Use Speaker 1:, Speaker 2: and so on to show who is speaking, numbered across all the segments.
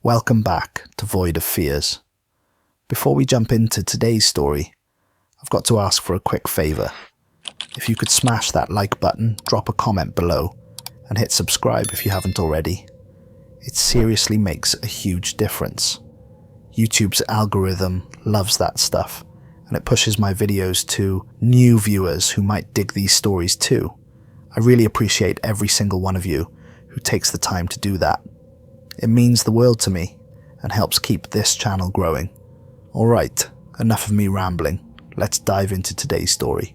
Speaker 1: Welcome back to Void of Fears. Before we jump into today's story, I've got to ask for a quick favour. If you could smash that like button, drop a comment below, and hit subscribe if you haven't already. It seriously makes a huge difference. YouTube's algorithm loves that stuff, and it pushes my videos to new viewers who might dig these stories too. I really appreciate every single one of you who takes the time to do that. It means the world to me and helps keep this channel growing. Alright, enough of me rambling. Let's dive into today's story.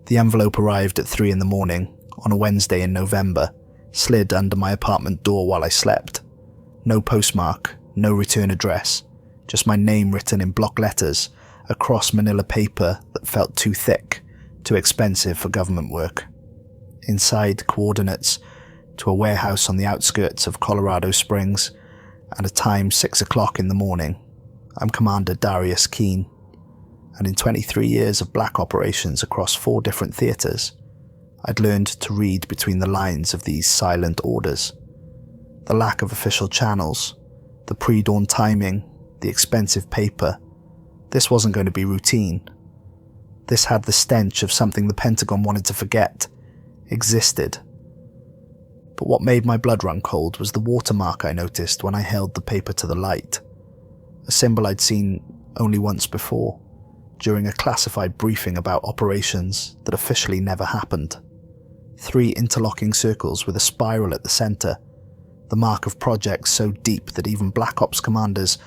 Speaker 1: The envelope arrived at 3 in the morning on a Wednesday in November, slid under my apartment door while I slept. No postmark, no return address, just my name written in block letters across manila paper that felt too thick, too expensive for government work. Inside, coordinates to a warehouse on the outskirts of Colorado Springs, and a time 6 o'clock in the morning. I'm Commander Darius Keene, and in 23 years of black operations across 4 different theatres, I'd learned to read between the lines of these silent orders. The lack of official channels, the pre-dawn timing, the expensive paper. This wasn't going to be routine. This had the stench of something the Pentagon wanted to forget existed. But what made my blood run cold was the watermark I noticed when I held the paper to the light. A symbol I'd seen only once before, during a classified briefing about operations that officially never happened. 3 interlocking circles with a spiral at the centre, the mark of projects so deep that even Black Ops commanders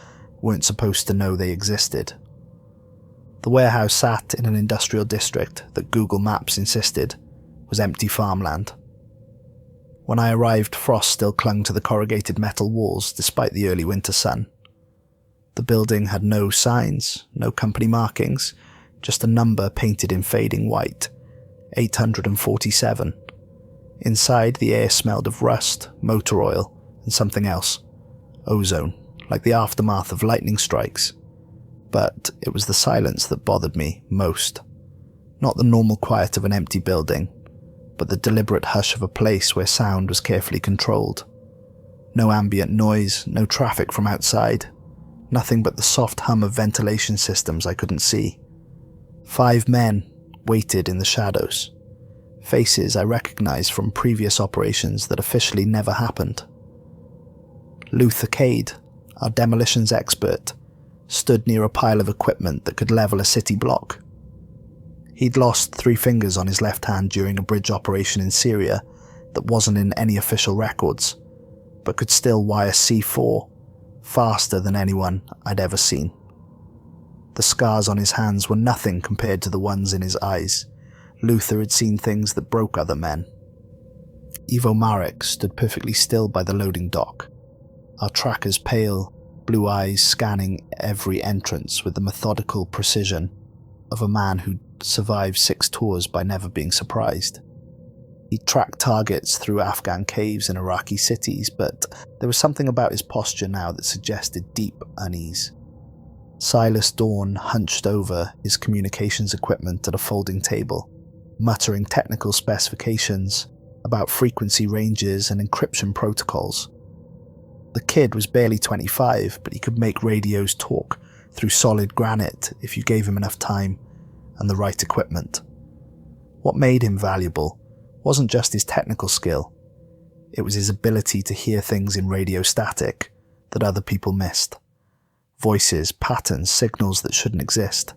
Speaker 1: weren't supposed to know they existed. The warehouse sat in an industrial district that Google Maps insisted was empty farmland. When I arrived, frost still clung to the corrugated metal walls despite the early winter sun. The building had no signs, no company markings, just a number painted in fading white, 847. Inside, the air smelled of rust, motor oil, and something else, ozone, like the aftermath of lightning strikes. But it was the silence that bothered me most. Not the normal quiet of an empty building, but the deliberate hush of a place where sound was carefully controlled. No ambient noise, no traffic from outside, nothing but the soft hum of ventilation systems I couldn't see. 5 men waited in the shadows, faces I recognized from previous operations that officially never happened. Luther Cade, our demolitions expert, stood near a pile of equipment that could level a city block. He'd lost 3 fingers on his left hand during a bridge operation in Syria that wasn't in any official records, but could still wire C4 faster than anyone I'd ever seen. The scars on his hands were nothing compared to the ones in his eyes. Luther had seen things that broke other men. Ivo Marek stood perfectly still by the loading dock, our tracker's pale, blue eyes scanning every entrance with the methodical precision of a man who'd survived 6 tours by never being surprised. He'd tracked targets through Afghan caves and Iraqi cities, but there was something about his posture now that suggested deep unease. Silas Dawn hunched over his communications equipment at a folding table, muttering technical specifications about frequency ranges and encryption protocols. The kid was barely 25, but he could make radios talk through solid granite if you gave him enough time and the right equipment. What made him valuable wasn't just his technical skill, it was his ability to hear things in radio static that other people missed. Voices, patterns, signals that shouldn't exist.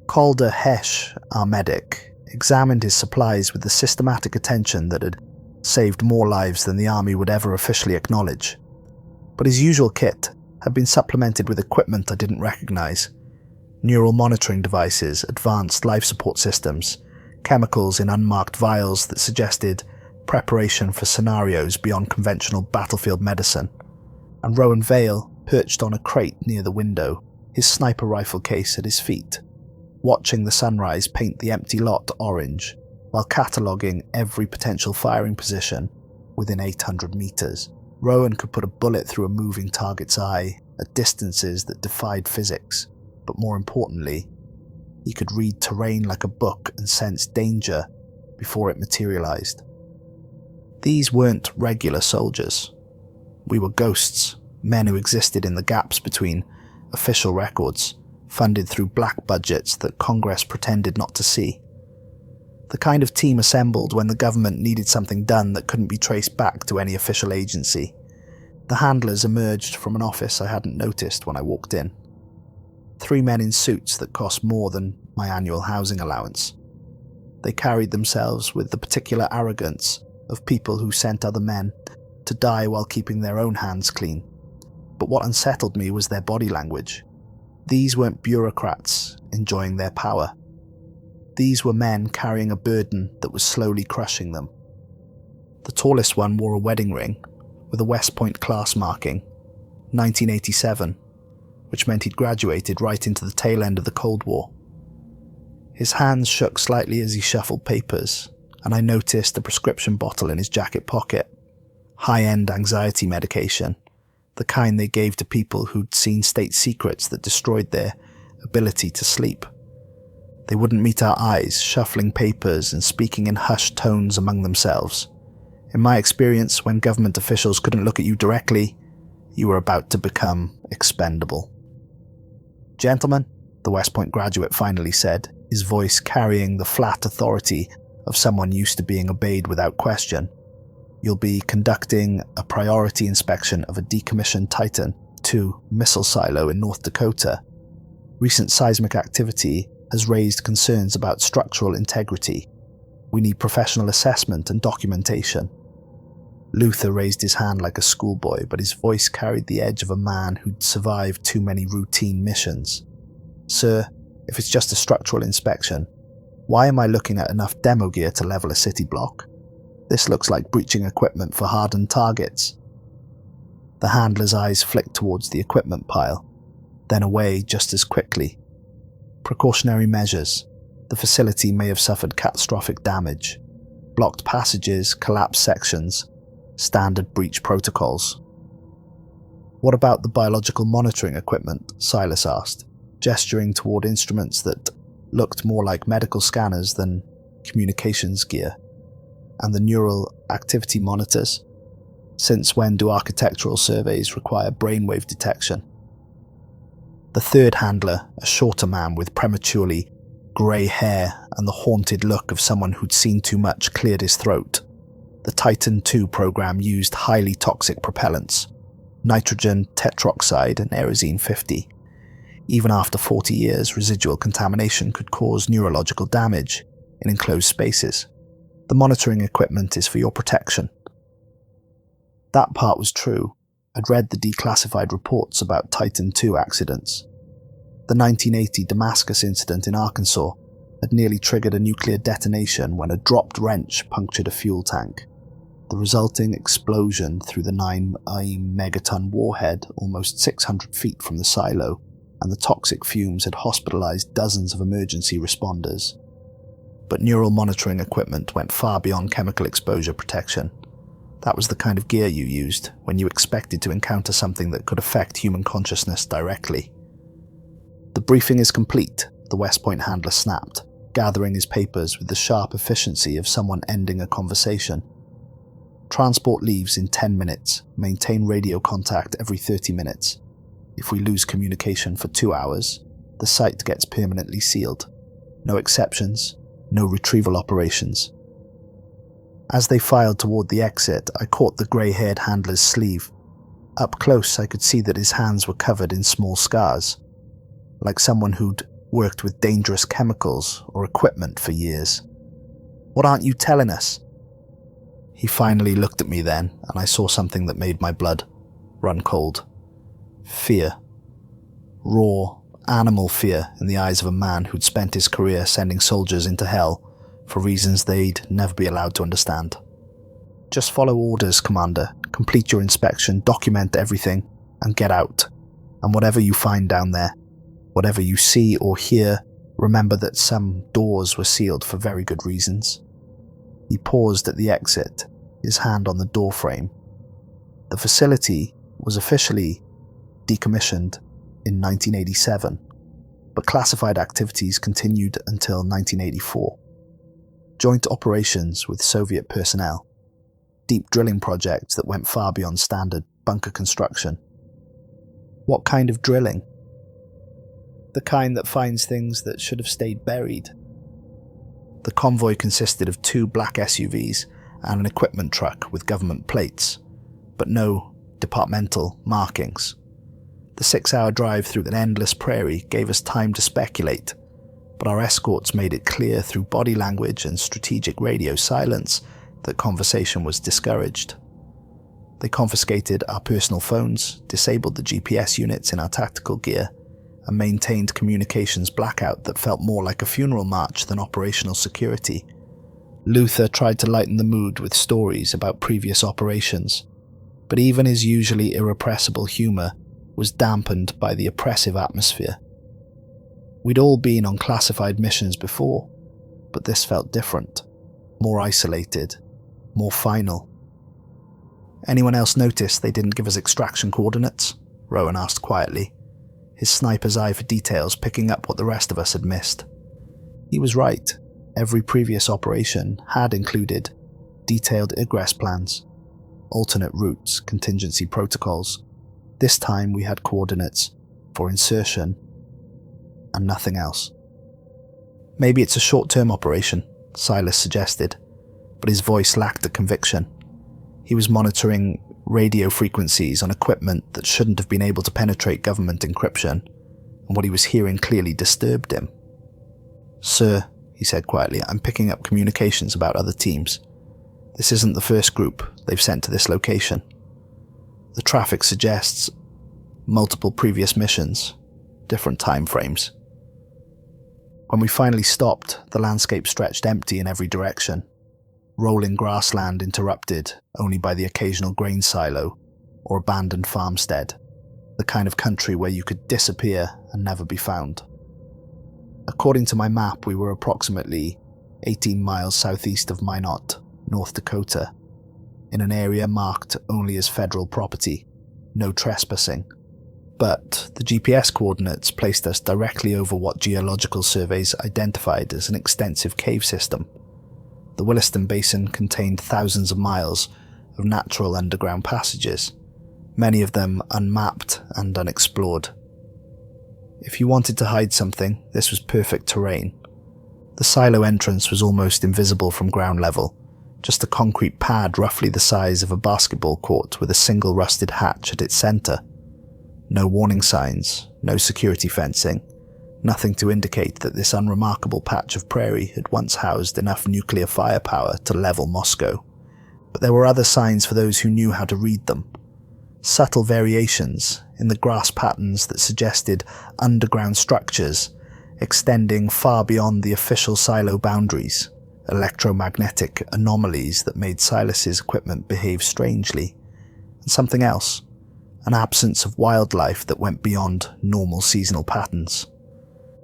Speaker 1: Calder Hesh, our medic, examined his supplies with the systematic attention that had saved more lives than the army would ever officially acknowledge. But his usual kit had been supplemented with equipment I didn't recognize. Neural monitoring devices, advanced life support systems, chemicals in unmarked vials that suggested preparation for scenarios beyond conventional battlefield medicine. And Rowan Vale perched on a crate near the window, his sniper rifle case at his feet, watching the sunrise paint the empty lot orange, while cataloguing every potential firing position within 800 meters. Rowan could put a bullet through a moving target's eye at distances that defied physics, but more importantly, he could read terrain like a book and sense danger before it materialized. These weren't regular soldiers. We were ghosts, men who existed in the gaps between official records, funded through black budgets that Congress pretended not to see. The kind of team assembled when the government needed something done that couldn't be traced back to any official agency. The handlers emerged from an office I hadn't noticed when I walked in. 3 men in suits that cost more than my annual housing allowance. They carried themselves with the particular arrogance of people who sent other men to die while keeping their own hands clean. But what unsettled me was their body language. These weren't bureaucrats enjoying their power. These were men carrying a burden that was slowly crushing them. The tallest one wore a wedding ring with a West Point class marking, 1987, which meant he'd graduated right into the tail end of the Cold War. His hands shook slightly as he shuffled papers, and I noticed a prescription bottle in his jacket pocket. High-end anxiety medication, the kind they gave to people who'd seen state secrets that destroyed their ability to sleep. They wouldn't meet our eyes, shuffling papers and speaking in hushed tones among themselves. In my experience, when government officials couldn't look at you directly, you were about to become expendable. "Gentlemen," the West Point graduate finally said, his voice carrying the flat authority of someone used to being obeyed without question. "You'll be conducting a priority inspection of a decommissioned Titan II missile silo in North Dakota. Recent seismic activity has raised concerns about structural integrity. We need professional assessment and documentation." Luther raised his hand like a schoolboy, but his voice carried the edge of a man who'd survived too many routine missions. "Sir, if it's just a structural inspection, why am I looking at enough demo gear to level a city block? This looks like breaching equipment for hardened targets." The handler's eyes flicked towards the equipment pile, then away just as quickly. Precautionary measures. The facility may have suffered catastrophic damage. Blocked passages, collapsed sections, standard breach protocols. "What about the biological monitoring equipment?" Silas asked, gesturing toward instruments that looked more like medical scanners than communications gear. "And the neural activity monitors? Since when do architectural surveys require brainwave detection?" The third handler, a shorter man with prematurely grey hair and the haunted look of someone who'd seen too much, cleared his throat. The Titan II program used highly toxic propellants, nitrogen tetroxide and Aerosine 50. Even after 40 years, residual contamination could cause neurological damage in enclosed spaces. "The monitoring equipment is for your protection." That part was true. I'd read the declassified reports about Titan II accidents. The 1980 Damascus incident in Arkansas had nearly triggered a nuclear detonation when a dropped wrench punctured a fuel tank. The resulting explosion threw the 9 megaton warhead almost 600 feet from the silo, and the toxic fumes had hospitalized dozens of emergency responders. But neural monitoring equipment went far beyond chemical exposure protection. That was the kind of gear you used when you expected to encounter something that could affect human consciousness directly. "The briefing is complete," the West Point handler snapped, gathering his papers with the sharp efficiency of someone ending a conversation. "Transport leaves in 10 minutes. Maintain radio contact every 30 minutes. If we lose communication for 2 hours, the site gets permanently sealed. No exceptions, no retrieval operations." As they filed toward the exit, I caught the grey-haired handler's sleeve. Up close, I could see that his hands were covered in small scars, like someone who'd worked with dangerous chemicals or equipment for years. "What aren't you telling us?" He finally looked at me then, and I saw something that made my blood run cold. Fear. Raw, animal fear in the eyes of a man who'd spent his career sending soldiers into hell for reasons they'd never be allowed to understand. "Just follow orders, Commander. Complete your inspection, document everything, and get out. And whatever you find down there, whatever you see or hear, remember that some doors were sealed for very good reasons." He paused at the exit, his hand on the doorframe. The facility was officially decommissioned in 1987, but classified activities continued until 1984. Joint operations with Soviet personnel, deep drilling projects that went far beyond standard bunker construction. What kind of drilling? The kind that finds things that should have stayed buried. The convoy consisted of 2 black SUVs and an equipment truck with government plates, but no departmental markings. The 6-hour drive through an endless prairie gave us time to speculate, but our escorts made it clear through body language and strategic radio silence that conversation was discouraged. They confiscated our personal phones, disabled the GPS units in our tactical gear, and maintained communications blackout that felt more like a funeral march than operational security. Luther tried to lighten the mood with stories about previous operations, but even his usually irrepressible humour was dampened by the oppressive atmosphere. We'd all been on classified missions before, but this felt different, more isolated, more final. Anyone else notice they didn't give us extraction coordinates? Rowan asked quietly, his sniper's eye for details picking up what the rest of us had missed. He was right. Every previous operation had included detailed egress plans, alternate routes, contingency protocols. This time we had coordinates for insertion and nothing else. Maybe it's a short-term operation, Silas suggested, but his voice lacked a conviction. He was monitoring radio frequencies on equipment that shouldn't have been able to penetrate government encryption, and what he was hearing clearly disturbed him. "Sir," he said quietly, "I'm picking up communications about other teams. This isn't the first group they've sent to this location. The traffic suggests multiple previous missions, different time frames." When we finally stopped, the landscape stretched empty in every direction. Rolling grassland interrupted only by the occasional grain silo or abandoned farmstead, the kind of country where you could disappear and never be found. According to my map, we were approximately 18 miles southeast of Minot, North Dakota, in an area marked only as federal property, no trespassing. But the GPS coordinates placed us directly over what geological surveys identified as an extensive cave system. The Williston Basin contained thousands of miles of natural underground passages, many of them unmapped and unexplored. If you wanted to hide something, this was perfect terrain. The silo entrance was almost invisible from ground level, just a concrete pad roughly the size of a basketball court with a single rusted hatch at its centre. No warning signs, no security fencing, nothing to indicate that this unremarkable patch of prairie had once housed enough nuclear firepower to level Moscow. But there were other signs for those who knew how to read them. Subtle variations in the grass patterns that suggested underground structures extending far beyond the official silo boundaries, electromagnetic anomalies that made Silas's equipment behave strangely, and something else, an absence of wildlife that went beyond normal seasonal patterns.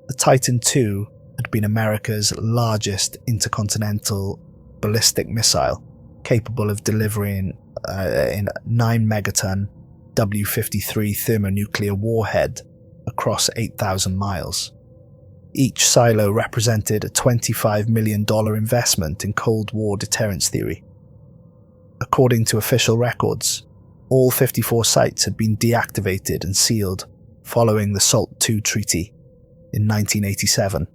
Speaker 1: The Titan II had been America's largest intercontinental ballistic missile, capable of delivering a 9-megaton W-53 thermonuclear warhead across 8,000 miles. Each silo represented a $25 million investment in Cold War deterrence theory. According to official records, all 54 sites had been deactivated and sealed following the SALT II treaty in 1987.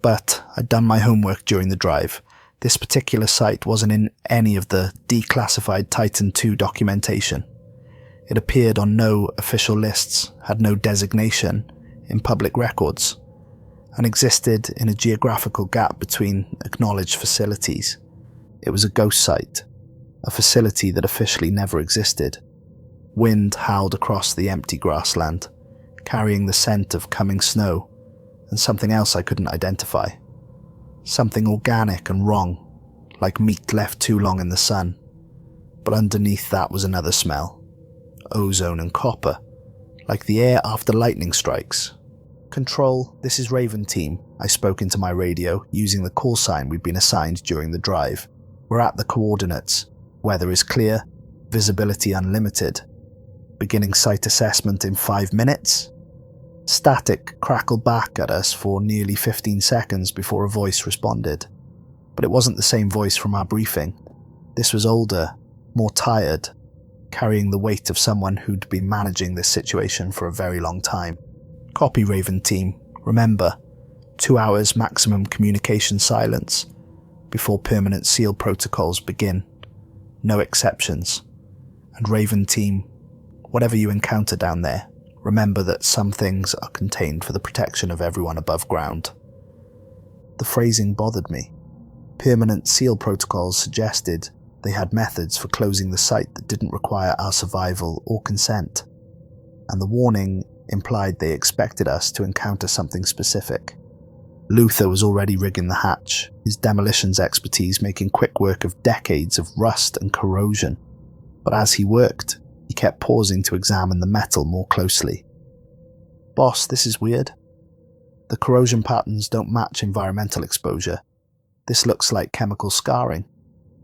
Speaker 1: But I'd done my homework during the drive. This particular site wasn't in any of the declassified Titan II documentation. It appeared on no official lists, had no designation in public records, and existed in a geographical gap between acknowledged facilities. It was a ghost site, a facility that officially never existed. Wind howled across the empty grassland, carrying the scent of coming snow, and something else I couldn't identify. Something organic and wrong, like meat left too long in the sun. But underneath that was another smell. Ozone and copper, like the air after lightning strikes. "Control, this is Raven Team," I spoke into my radio, using the call sign we'd been assigned during the drive. "We're at the coordinates. Weather is clear, visibility unlimited. Beginning site assessment in 5 minutes. Static crackled back at us for nearly 15 seconds before a voice responded. But it wasn't the same voice from our briefing. This was older, more tired, carrying the weight of someone who'd been managing this situation for a very long time. Copy, Raven Team. Remember, 2 hours maximum communication silence before permanent seal protocols begin. No exceptions. And Raven Team, whatever you encounter down there, remember that some things are contained for the protection of everyone above ground. The phrasing bothered me. Permanent seal protocols suggested they had methods for closing the site that didn't require our survival or consent, and the warning implied they expected us to encounter something specific. Luther was already rigging the hatch, his demolitions expertise making quick work of decades of rust and corrosion. But as he worked, he kept pausing to examine the metal more closely. "Boss, this is weird. The corrosion patterns don't match environmental exposure. This looks like chemical scarring,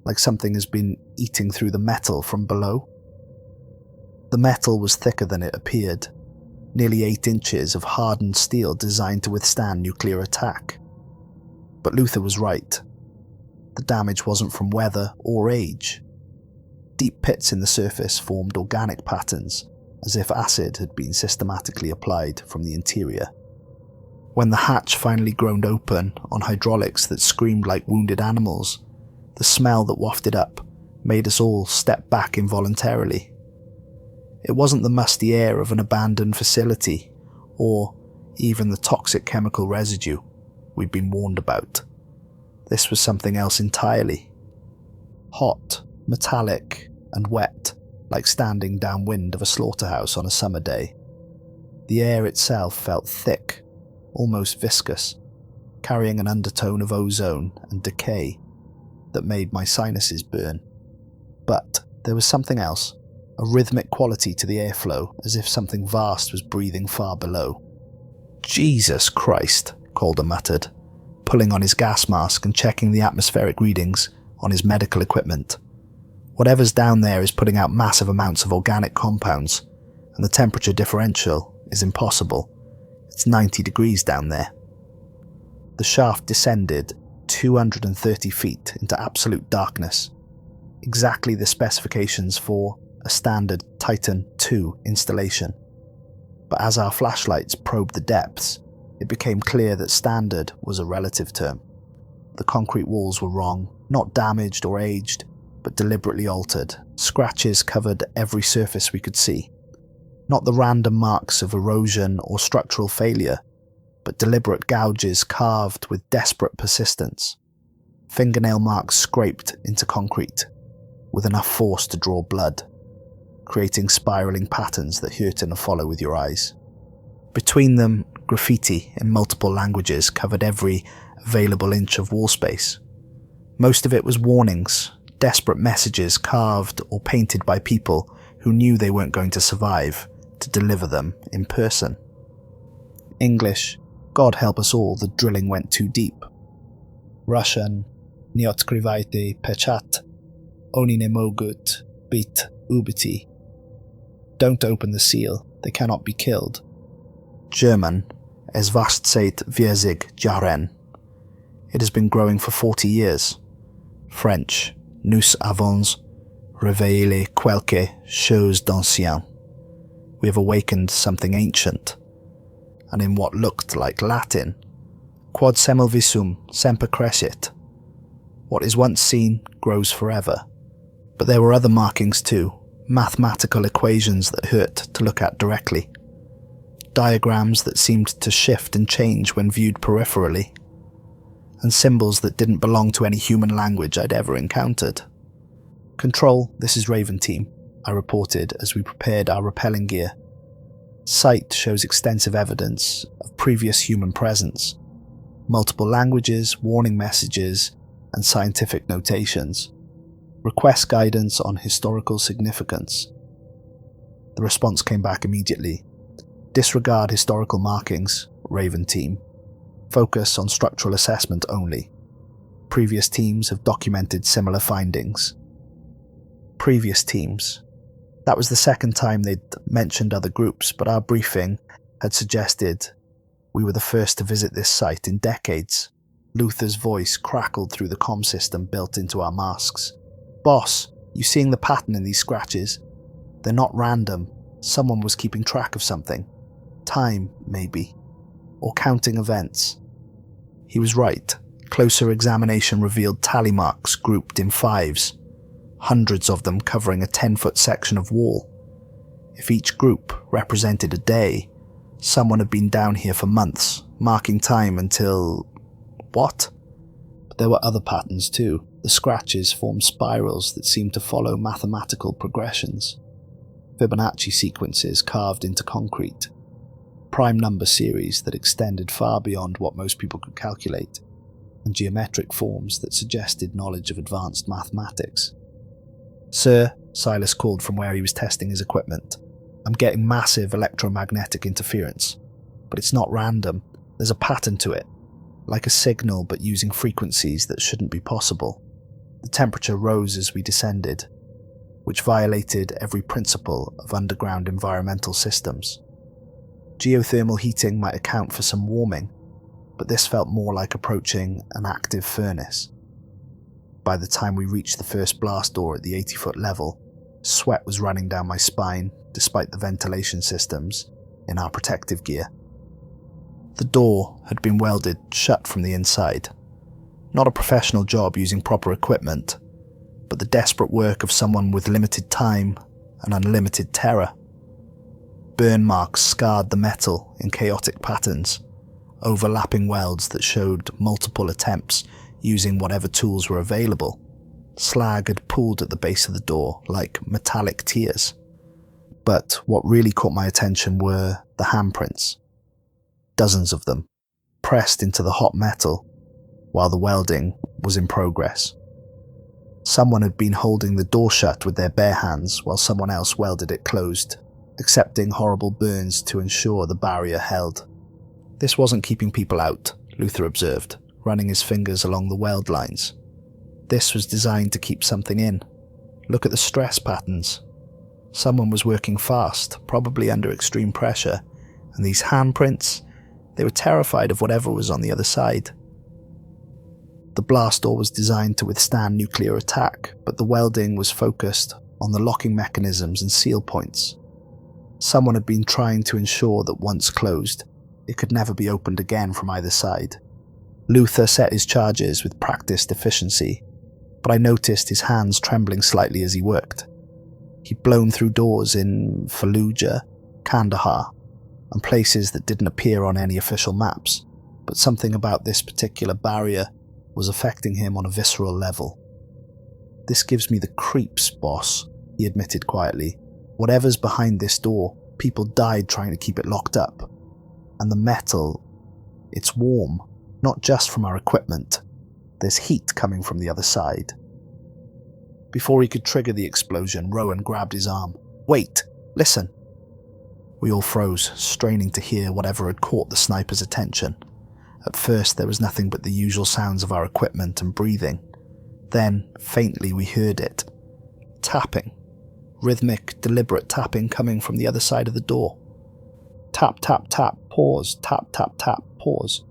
Speaker 1: like something has been eating through the metal from below." The metal was thicker than it appeared, nearly 8 inches of hardened steel designed to withstand nuclear attack. But Luther was right. The damage wasn't from weather or age. Deep pits in the surface formed organic patterns, as if acid had been systematically applied from the interior. When the hatch finally groaned open on hydraulics that screamed like wounded animals, the smell that wafted up made us all step back involuntarily. It wasn't the musty air of an abandoned facility, or even the toxic chemical residue we'd been warned about. This was something else entirely. Hot, metallic, and wet, like standing downwind of a slaughterhouse on a summer day. The air itself felt thick, almost viscous, carrying an undertone of ozone and decay that made my sinuses burn. But there was something else, a rhythmic quality to the airflow, as if something vast was breathing far below. "Jesus Christ," Calder muttered, pulling on his gas mask and checking the atmospheric readings on his medical equipment. "Whatever's down there is putting out massive amounts of organic compounds, and the temperature differential is impossible. It's 90 degrees down there." The shaft descended 230 feet into absolute darkness, exactly the specifications for a standard Titan II installation. But as our flashlights probed the depths, it became clear that standard was a relative term. The concrete walls were wrong, not damaged or aged, but deliberately altered. Scratches covered every surface we could see. Not the random marks of erosion or structural failure, but deliberate gouges carved with desperate persistence. Fingernail marks scraped into concrete, with enough force to draw blood, creating spiraling patterns that hurt in a follow with your eyes. Between them, graffiti in multiple languages covered every available inch of wall space. Most of it was warnings, desperate messages carved or painted by people who knew they weren't going to survive to deliver them in person. English, "God help us all, the drilling went too deep." Russian, "Nie odkrywajte pechat, oni nie mogут być ubiti." "Don't open the seal, they cannot be killed." German, "Es wächst seit 40 Jahren." It has been growing for 40 years. French, "Nous avons réveillé quelque chose d'ancien." We have awakened something ancient. And in what looked like Latin, "Quod semel visum semper crescit." What is once seen grows forever. But there were other markings too, mathematical equations that hurt to look at directly. Diagrams that seemed to shift and change when viewed peripherally. And symbols that didn't belong to any human language I'd ever encountered. "Control, this is Raven Team," I reported as we prepared our rappelling gear. "Site shows extensive evidence of previous human presence. Multiple languages, warning messages, and scientific notations. Request guidance on historical significance." The response came back immediately. "Disregard historical markings, Raven Team. Focus on structural assessment only. Previous teams have documented similar findings." Previous teams. That was the second time they'd mentioned other groups, but our briefing had suggested we were the first to visit this site in decades. Luther's voice crackled through the comm system built into our masks. "Boss, you seeing the pattern in these scratches? They're not random. Someone was keeping track of something. Time, maybe. Or counting events. He was right. Closer examination revealed tally marks grouped in fives. Hundreds of them covering a 10-foot section of wall. If each group represented a day, someone had been down here for months, marking time until... what? But there were other patterns too. The scratches formed spirals that seemed to follow mathematical progressions. Fibonacci sequences carved into concrete. Prime number series that extended far beyond what most people could calculate, and geometric forms that suggested knowledge of advanced mathematics. "Sir," Silas called from where he was testing his equipment, "I'm getting massive electromagnetic interference. But it's not random. There's a pattern to it. Like a signal, but using frequencies that shouldn't be possible." The temperature rose as we descended, which violated every principle of underground environmental systems. Geothermal heating might account for some warming, but this felt more like approaching an active furnace. By the time we reached the first blast door at the 80-foot level, sweat was running down my spine despite the ventilation systems in our protective gear. The door had been welded shut from the inside. Not a professional job using proper equipment, but the desperate work of someone with limited time and unlimited terror. Burn marks scarred the metal in chaotic patterns, overlapping welds that showed multiple attempts using whatever tools were available. Slag had pooled at the base of the door like metallic tears. But what really caught my attention were the handprints. Dozens of them, pressed into the hot metal while the welding was in progress. Someone had been holding the door shut with their bare hands while someone else welded it closed, accepting horrible burns to ensure the barrier held. This wasn't keeping people out, Luther observed, running his fingers along the weld lines. This was designed to keep something in. Look at the stress patterns. Someone was working fast, probably under extreme pressure, and these handprints, they were terrified of whatever was on the other side. The blast door was designed to withstand nuclear attack, but the welding was focused on the locking mechanisms and seal points. Someone had been trying to ensure that once closed, it could never be opened again from either side. Luther set his charges with practiced efficiency, but I noticed his hands trembling slightly as he worked. He'd blown through doors in Fallujah, Kandahar, and places that didn't appear on any official maps, but something about this particular barrier was affecting him on a visceral level. "This gives me the creeps, boss," he admitted quietly. "Whatever's behind this door, people died trying to keep it locked up. And the metal, it's warm, not just from our equipment. There's heat coming from the other side." Before he could trigger the explosion, Rowan grabbed his arm. "Wait, listen." We all froze, straining to hear whatever had caught the sniper's attention. At first there was nothing but the usual sounds of our equipment and breathing. Then, faintly, we heard it. Tapping. Rhythmic, deliberate tapping coming from the other side of the door. Tap, tap, tap, pause, tap, tap, tap, pause.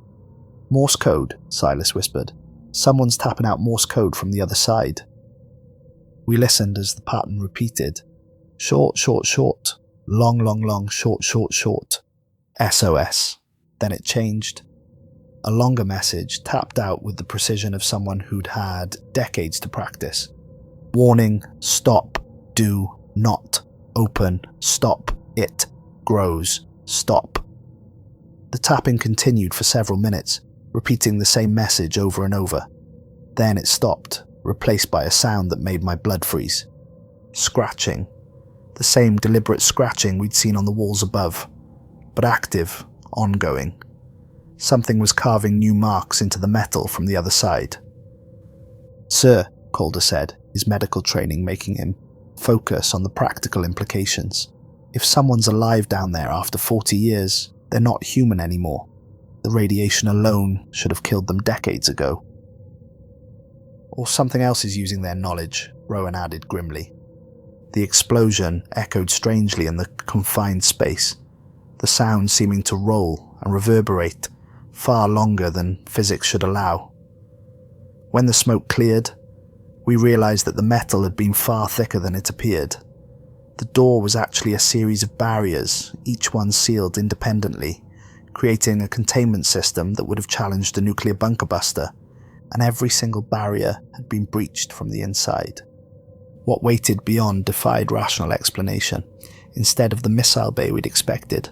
Speaker 1: "Morse code," Silas whispered. "Someone's tapping out Morse code from the other side." We listened as the pattern repeated. Short, short, short. Long, long, long, short, short, short. SOS. Then it changed. A longer message tapped out with the precision of someone who'd had decades to practice. Warning, stop, do, not, open, stop, it, grows, stop. The tapping continued for several minutes, repeating the same message over and over. Then it stopped, replaced by a sound that made my blood freeze. Scratching. The same deliberate scratching we'd seen on the walls above, but active, ongoing. Something was carving new marks into the metal from the other side. "Sir," Calder said, his medical training making him focus on the practical implications. "If someone's alive down there after 40 years, they're not human anymore. The radiation alone should have killed them decades ago." "Or something else is using their knowledge," Rowan added grimly. The explosion echoed strangely in the confined space, the sound seeming to roll and reverberate far longer than physics should allow. When the smoke cleared, we realized that the metal had been far thicker than it appeared. The door was actually a series of barriers, each one sealed independently, creating a containment system that would have challenged a nuclear bunker buster, and every single barrier had been breached from the inside. What waited beyond defied rational explanation. Instead of the missile bay we'd expected,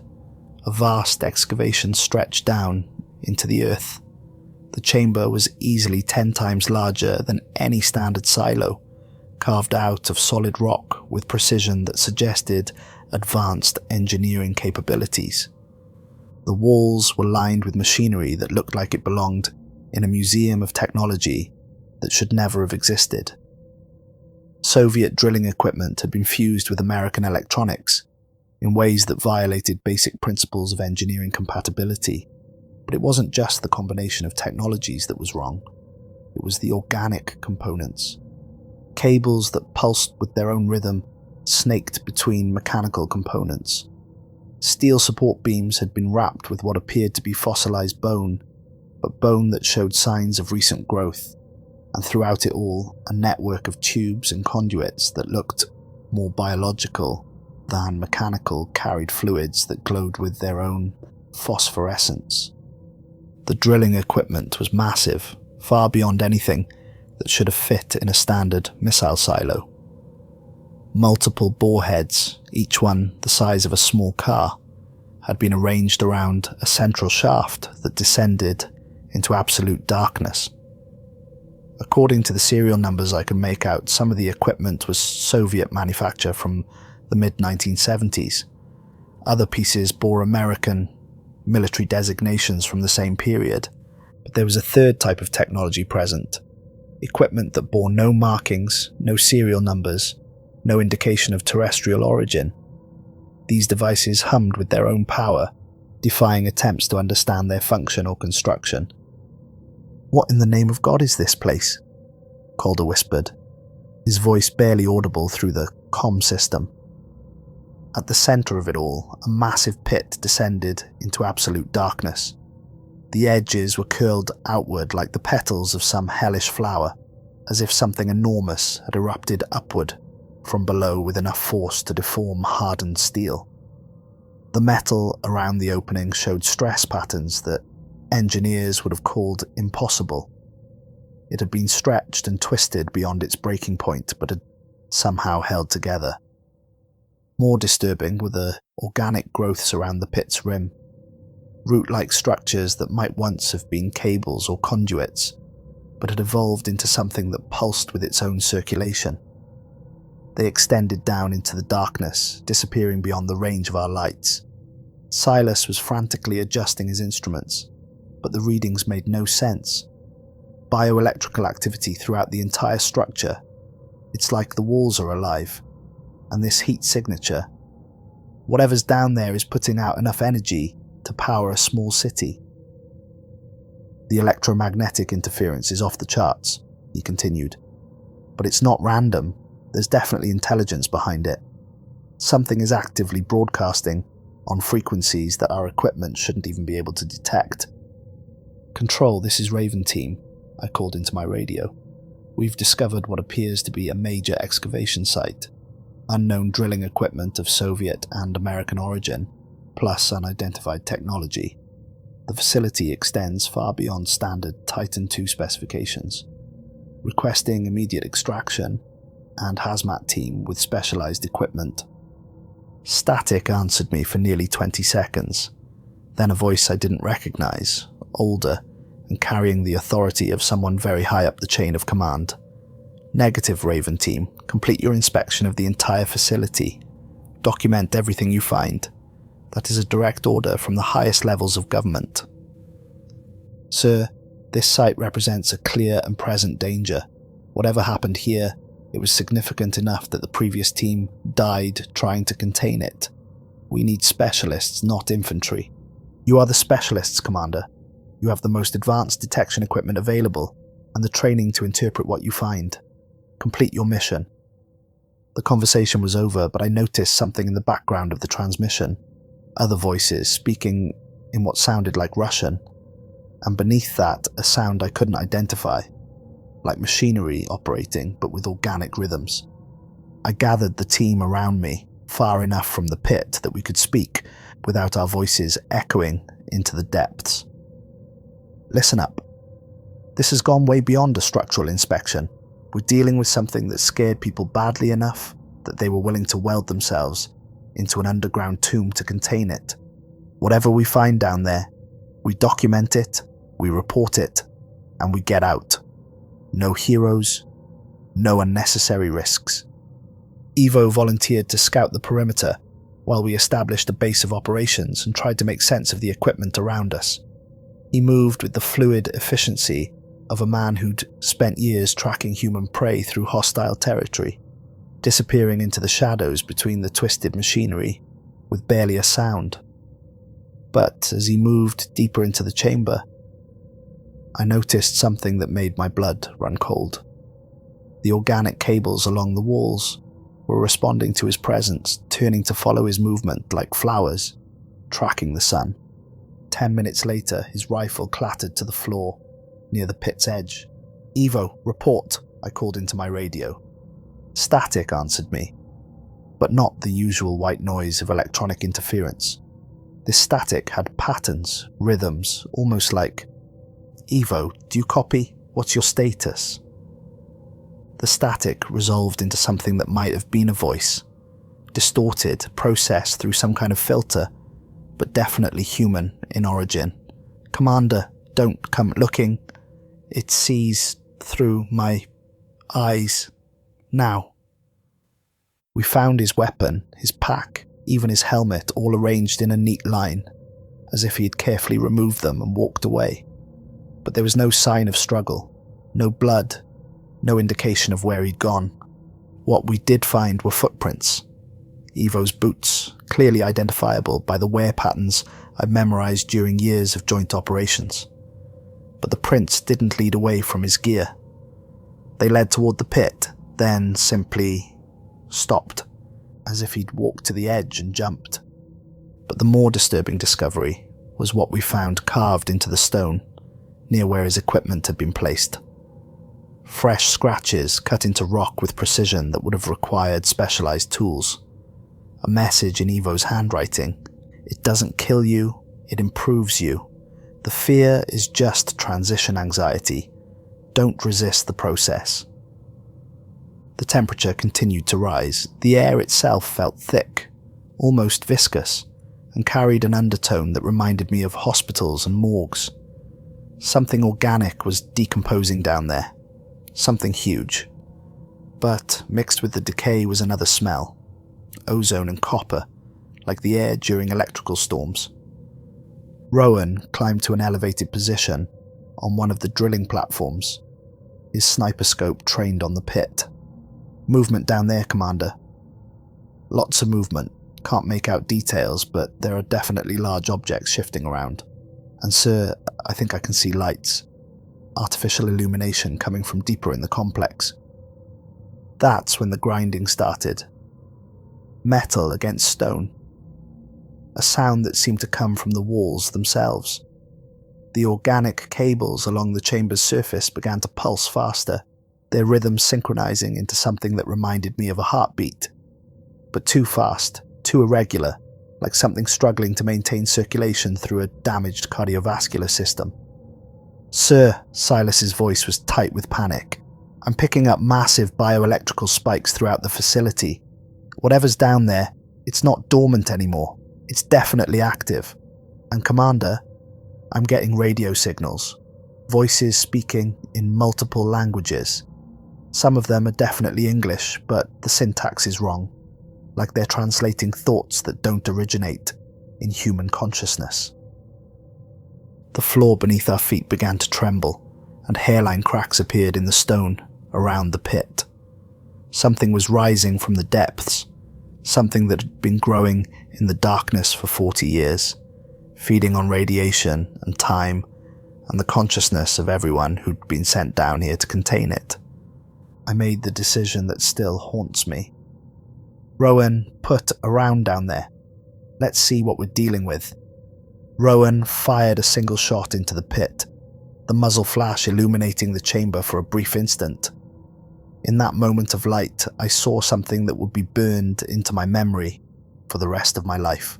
Speaker 1: a vast excavation stretched down into the earth. The chamber was easily 10 times larger than any standard silo, carved out of solid rock with precision that suggested advanced engineering capabilities. The walls were lined with machinery that looked like it belonged in a museum of technology that should never have existed. Soviet drilling equipment had been fused with American electronics in ways that violated basic principles of engineering compatibility. But it wasn't just the combination of technologies that was wrong. It was the organic components. Cables that pulsed with their own rhythm snaked between mechanical components. Steel support beams had been wrapped with what appeared to be fossilized bone, but bone that showed signs of recent growth, and throughout it all, a network of tubes and conduits that looked more biological than mechanical carried fluids that glowed with their own phosphorescence. The drilling equipment was massive, far beyond anything that should have fit in a standard missile silo. Multiple bore heads, each one the size of a small car, had been arranged around a central shaft that descended into absolute darkness. According to the serial numbers I could make out, some of the equipment was Soviet manufacture from the mid-1970s. Other pieces bore American military designations from the same period, but there was a third type of technology present. Equipment that bore no markings, no serial numbers, no indication of terrestrial origin. These devices hummed with their own power, defying attempts to understand their function or construction. "What in the name of God is this place?" Calder whispered, his voice barely audible through the comm system. At the center of it all, a massive pit descended into absolute darkness. The edges were curled outward like the petals of some hellish flower, as if something enormous had erupted upward from below with enough force to deform hardened steel. The metal around the opening showed stress patterns that engineers would have called impossible. It had been stretched and twisted beyond its breaking point, but had somehow held together. More disturbing were the organic growths around the pit's rim, root-like structures that might once have been cables or conduits, but had evolved into something that pulsed with its own circulation. They extended down into the darkness, disappearing beyond the range of our lights. Silas was frantically adjusting his instruments, but the readings made no sense. Bioelectrical activity throughout the entire structure. It's like the walls are alive. And this heat signature. Whatever's down there is putting out enough energy to power a small city. The electromagnetic interference is off the charts, he continued. But it's not random. There's definitely intelligence behind it. Something is actively broadcasting on frequencies that our equipment shouldn't even be able to detect. "Control, this is Raven Team," I called into my radio. "We've discovered what appears to be a major excavation site. Unknown drilling equipment of Soviet and American origin, plus unidentified technology. The facility extends far beyond standard Titan II specifications. Requesting immediate extraction and hazmat team with specialized equipment." Static answered me for nearly 20 seconds. Then a voice I didn't recognize, older, and carrying the authority of someone very high up the chain of command. "Negative, Raven Team. Complete your inspection of the entire facility. Document everything you find. That is a direct order from the highest levels of government." "Sir, this site represents a clear and present danger. Whatever happened here, it was significant enough that the previous team died trying to contain it. We need specialists, not infantry." "You are the specialists, Commander. You have the most advanced detection equipment available and the training to interpret what you find. Complete your mission." The conversation was over, but I noticed something in the background of the transmission. Other voices speaking in what sounded like Russian, and beneath that a sound I couldn't identify, like machinery operating but with organic rhythms. I gathered the team around me, far enough from the pit that we could speak without our voices echoing into the depths. Listen up. This has gone way beyond a structural inspection. We're dealing with something that scared people badly enough that they were willing to weld themselves into an underground tomb to contain it. Whatever we find down there, we document it, we report it, and we get out. No heroes, no unnecessary risks. Evo volunteered to scout the perimeter while we established a base of operations and tried to make sense of the equipment around us. He moved with the fluid efficiency of a man who'd spent years tracking human prey through hostile territory, disappearing into the shadows between the twisted machinery with barely a sound. But as he moved deeper into the chamber, I noticed something that made my blood run cold. The organic cables along the walls were responding to his presence, turning to follow his movement like flowers, tracking the sun. 10 minutes later, his rifle clattered to the floor near the pit's edge. "Evo, report," I called into my radio. Static answered me, but not the usual white noise of electronic interference. This static had patterns, rhythms, almost like, "Evo, do you copy? What's your status?" The static resolved into something that might have been a voice, distorted, processed through some kind of filter, but definitely human in origin. "Commander, don't come looking. It sees through my eyes. Now." We found his weapon, his pack, even his helmet, all arranged in a neat line, as if he had carefully removed them and walked away. But there was no sign of struggle, no blood, no indication of where he'd gone. What we did find were footprints. Evo's boots, clearly identifiable by the wear patterns I'd memorized during years of joint operations. But the prints didn't lead away from his gear. They led toward the pit, then simply stopped, as if he'd walked to the edge and jumped. But the more disturbing discovery was what we found carved into the stone, near where his equipment had been placed. Fresh scratches cut into rock with precision that would have required specialized tools. A message in Evo's handwriting: "It doesn't kill you, it improves you. The fear is just transition anxiety. Don't resist the process." The temperature continued to rise. The air itself felt thick, almost viscous, and carried an undertone that reminded me of hospitals and morgues. Something organic was decomposing down there. Something huge. But mixed with the decay was another smell. Ozone and copper, like the air during electrical storms. Rowan climbed to an elevated position on one of the drilling platforms, his sniper scope trained on the pit. "Movement down there, Commander." "Lots of movement. Can't make out details, but there are definitely large objects shifting around. And sir, I think I can see lights. Artificial illumination coming from deeper in the complex." That's when the grinding started. Metal against stone. A sound that seemed to come from the walls themselves. The organic cables along the chamber's surface began to pulse faster, their rhythm synchronizing into something that reminded me of a heartbeat. But too fast, too irregular, like something struggling to maintain circulation through a damaged cardiovascular system. "Sir," Silas's voice was tight with panic. "I'm picking up massive bioelectrical spikes throughout the facility. Whatever's down there, it's not dormant anymore. It's definitely active. And Commander, I'm getting radio signals. Voices speaking in multiple languages. Some of them are definitely English, but the syntax is wrong. Like they're translating thoughts that don't originate in human consciousness." The floor beneath our feet began to tremble, and hairline cracks appeared in the stone around the pit. Something was rising from the depths, something that had been growing in the darkness for 40 years, feeding on radiation and time and the consciousness of everyone who'd been sent down here to contain it. I made the decision that still haunts me. "Rowan, put a round down there. Let's see what we're dealing with." Rowan fired a single shot into the pit, the muzzle flash illuminating the chamber for a brief instant. In that moment of light, I saw something that would be burned into my memory for the rest of my life.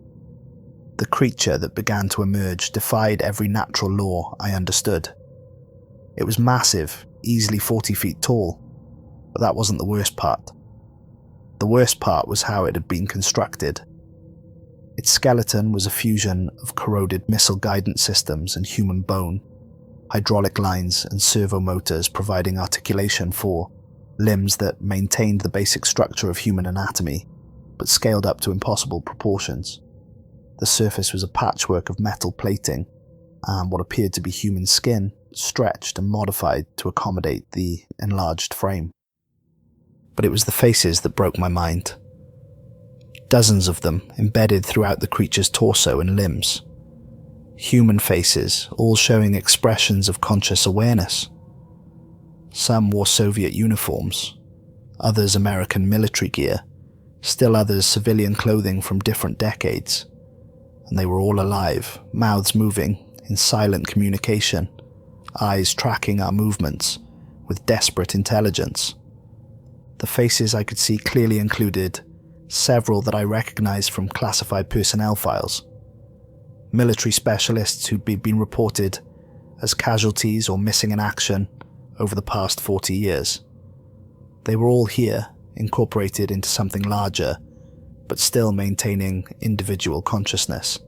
Speaker 1: The creature that began to emerge defied every natural law I understood. It was massive, easily 40 feet tall, but that wasn't the worst part. The worst part was how it had been constructed. Its skeleton was a fusion of corroded missile guidance systems and human bone, hydraulic lines and servo motors providing articulation for limbs that maintained the basic structure of human anatomy, but scaled up to impossible proportions. The surface was a patchwork of metal plating and what appeared to be human skin, stretched and modified to accommodate the enlarged frame. But it was the faces that broke my mind. Dozens of them embedded throughout the creature's torso and limbs. Human faces, all showing expressions of conscious awareness. Some wore Soviet uniforms, others American military gear, still others civilian clothing from different decades. And they were all alive, mouths moving, in silent communication, eyes tracking our movements with desperate intelligence. The faces I could see clearly included several that I recognized from classified personnel files. Military specialists who'd been reported as casualties or missing in action over the past 40 years. They were all here, incorporated into something larger, but still maintaining individual consciousness.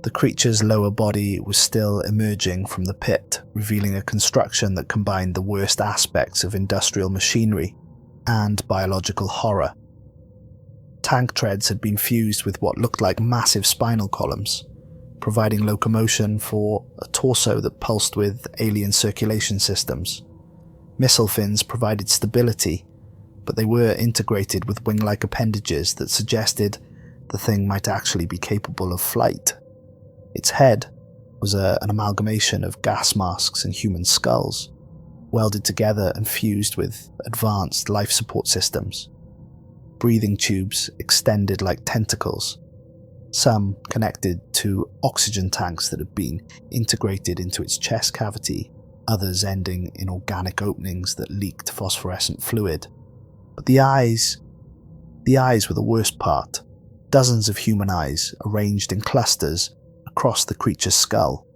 Speaker 1: The creature's lower body was still emerging from the pit, revealing a construction that combined the worst aspects of industrial machinery and biological horror. Tank treads had been fused with what looked like massive spinal columns, providing locomotion for a torso that pulsed with alien circulation systems. Missile fins provided stability, but they were integrated with wing-like appendages that suggested the thing might actually be capable of flight. Its head was an amalgamation of gas masks and human skulls, welded together and fused with advanced life support systems. Breathing tubes extended like tentacles, some connected to oxygen tanks that had been integrated into its chest cavity, others ending in organic openings that leaked phosphorescent fluid. But the eyes were the worst part. Dozens of human eyes arranged in clusters across the creature's skull,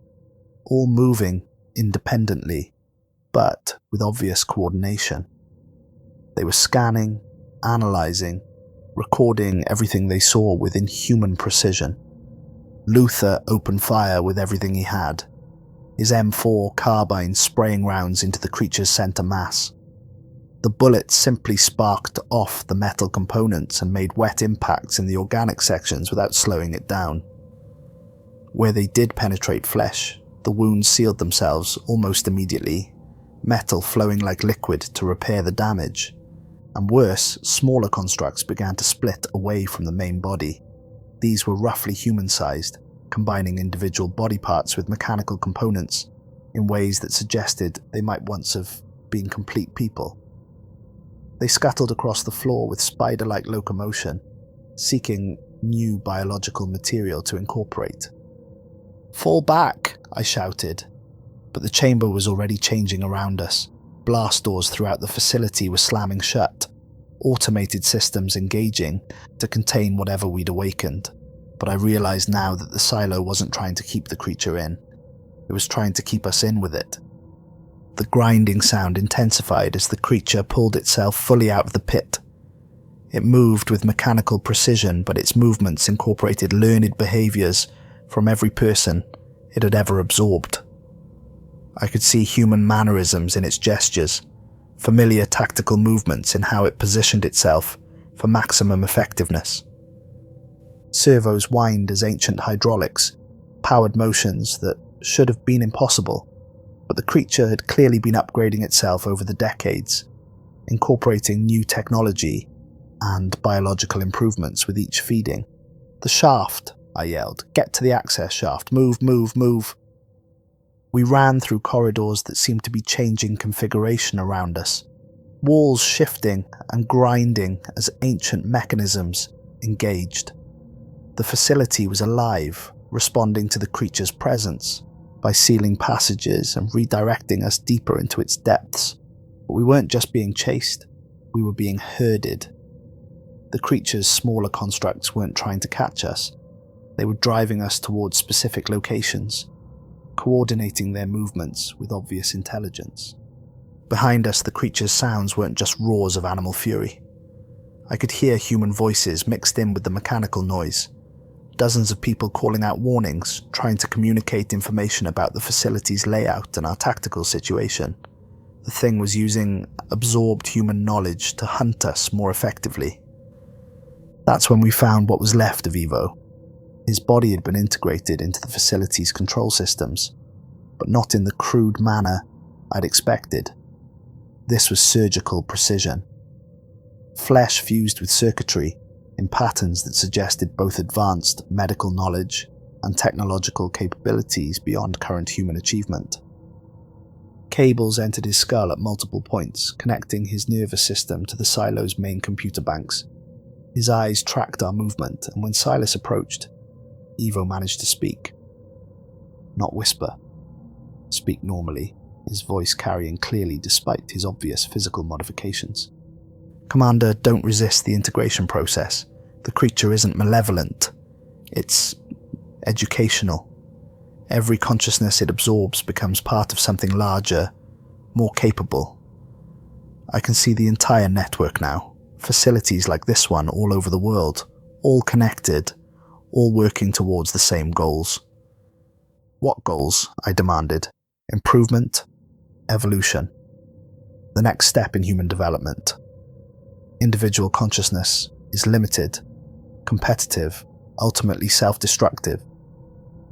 Speaker 1: all moving independently, but with obvious coordination. They were scanning, analysing, recording everything they saw with inhuman precision. Luther opened fire with everything he had, his M4 carbine spraying rounds into the creature's centre mass. The bullets simply sparked off the metal components and made wet impacts in the organic sections without slowing it down. Where they did penetrate flesh, the wounds sealed themselves almost immediately, metal flowing like liquid to repair the damage. And worse, smaller constructs began to split away from the main body. These were roughly human-sized, combining individual body parts with mechanical components in ways that suggested they might once have been complete people. They scuttled across the floor with spider-like locomotion, seeking new biological material to incorporate. "Fall back!" I shouted, but the chamber was already changing around us. Blast doors throughout the facility were slamming shut, automated systems engaging to contain whatever we'd awakened. But I realized now that the silo wasn't trying to keep the creature in. It was trying to keep us in with it. The grinding sound intensified as the creature pulled itself fully out of the pit. It moved with mechanical precision, but its movements incorporated learned behaviors from every person it had ever absorbed. I could see human mannerisms in its gestures, familiar tactical movements in how it positioned itself for maximum effectiveness. Servos whined as ancient hydraulics powered motions that should have been impossible, but the creature had clearly been upgrading itself over the decades, incorporating new technology and biological improvements with each feeding. "The shaft," I yelled. "Get to the access shaft. Move, move, move." We ran through corridors that seemed to be changing configuration around us, walls shifting and grinding as ancient mechanisms engaged. The facility was alive, responding to the creature's presence by sealing passages and redirecting us deeper into its depths, But we weren't just being chased, we were being herded. The creature's smaller constructs weren't trying to catch us, they were driving us towards specific locations, coordinating their movements with obvious intelligence. Behind us, the creature's sounds weren't just roars of animal fury. I could hear human voices mixed in with the mechanical noise. Dozens of people calling out warnings, trying to communicate information about the facility's layout and our tactical situation. The thing was using absorbed human knowledge to hunt us more effectively. That's when we found what was left of Evo. His body had been integrated into the facility's control systems, but not in the crude manner I'd expected. This was surgical precision. Flesh fused with circuitry in patterns that suggested both advanced medical knowledge and technological capabilities beyond current human achievement. Cables entered his skull at multiple points, connecting his nervous system to the silo's main computer banks. His eyes tracked our movement, and when Silas approached, Evo managed to speak. Not whisper. Speak normally, his voice carrying clearly despite his obvious physical modifications. Commander, don't resist the integration process. The creature isn't malevolent. It's educational. Every consciousness it absorbs becomes part of something larger, more capable. I can see the entire network now. Facilities like this one all over the world, all connected, all working towards the same goals. What goals? I demanded. Improvement? Evolution. The next step in human development. Individual consciousness is limited, competitive, ultimately self-destructive.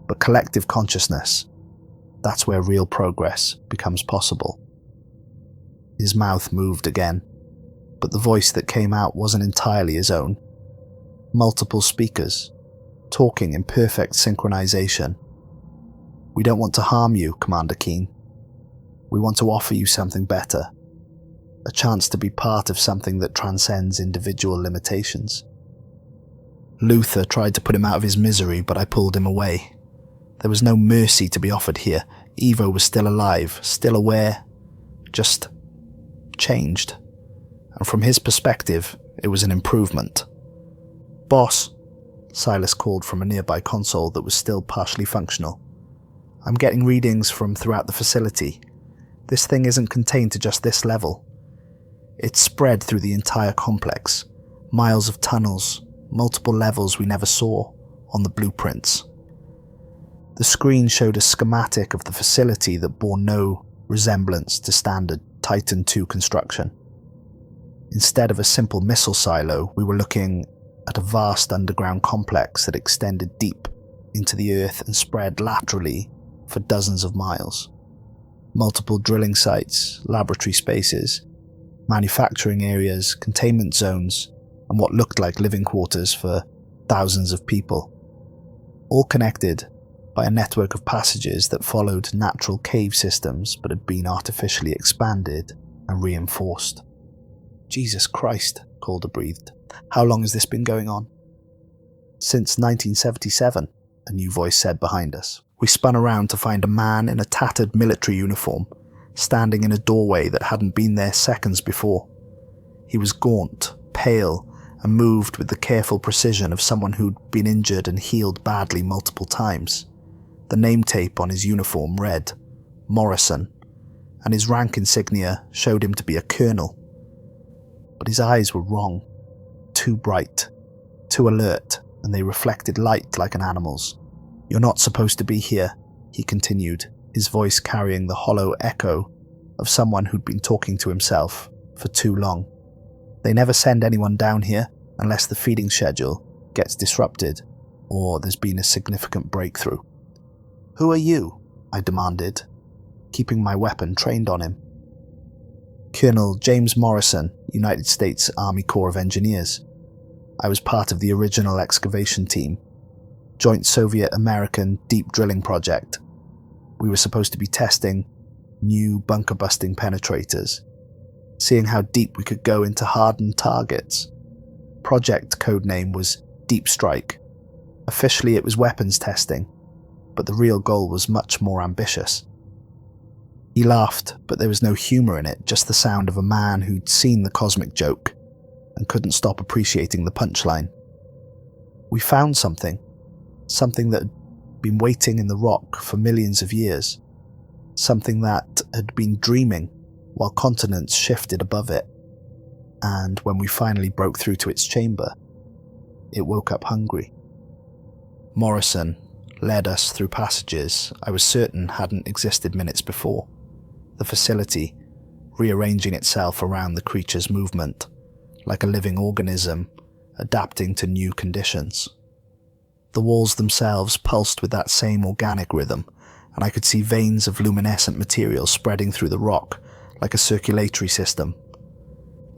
Speaker 1: But collective consciousness, that's where real progress becomes possible. His mouth moved again, but the voice that came out wasn't entirely his own. Multiple speakers, talking in perfect synchronization. We don't want to harm you, Commander Keene. We want to offer you something better. A chance to be part of something that transcends individual limitations. Luther tried to put him out of his misery, but I pulled him away. There was no mercy to be offered here. Evo was still alive, still aware, just changed. And from his perspective, it was an improvement. Boss, Silas called from a nearby console that was still partially functional. I'm getting readings from throughout the facility. This thing isn't contained to just this level. It's spread through the entire complex. Miles of tunnels, multiple levels we never saw on the blueprints. The screen showed a schematic of the facility that bore no resemblance to standard Titan II construction. Instead of a simple missile silo, we were looking at a vast underground complex that extended deep into the earth and spread laterally for dozens of miles. Multiple drilling sites, laboratory spaces, manufacturing areas, containment zones, and what looked like living quarters for thousands of people. All connected by a network of passages that followed natural cave systems but had been artificially expanded and reinforced. Jesus Christ, Calder breathed. How long has this been going on? Since 1977, a new voice said behind us. We spun around to find a man in a tattered military uniform, standing in a doorway that hadn't been there seconds before. He was gaunt, pale, and moved with the careful precision of someone who'd been injured and healed badly multiple times. The name tape on his uniform read Morrison, and his rank insignia showed him to be a colonel. But his eyes were wrong. Too bright, too alert, and they reflected light like an animal's. You're not supposed to be here, he continued, his voice carrying the hollow echo of someone who'd been talking to himself for too long. They never send anyone down here unless the feeding schedule gets disrupted or there's been a significant breakthrough. Who are you? I demanded, keeping my weapon trained on him. Colonel James Morrison, United States Army Corps of Engineers. I was part of the original excavation team, joint Soviet-American deep drilling project. We were supposed to be testing new bunker-busting penetrators, seeing how deep we could go into hardened targets. Project codename was Deep Strike. Officially it was weapons testing, but the real goal was much more ambitious. He laughed, but there was no humour in it, just the sound of a man who'd seen the cosmic joke and couldn't stop appreciating the punchline. We found something that had been waiting in the rock for millions of years, something that had been dreaming while continents shifted above it, and when we finally broke through to its chamber, it woke up hungry. Morrison led us through passages I was certain hadn't existed minutes before, the facility rearranging itself around the creature's movement, like a living organism adapting to new conditions. The walls themselves pulsed with that same organic rhythm, and I could see veins of luminescent material spreading through the rock like a circulatory system.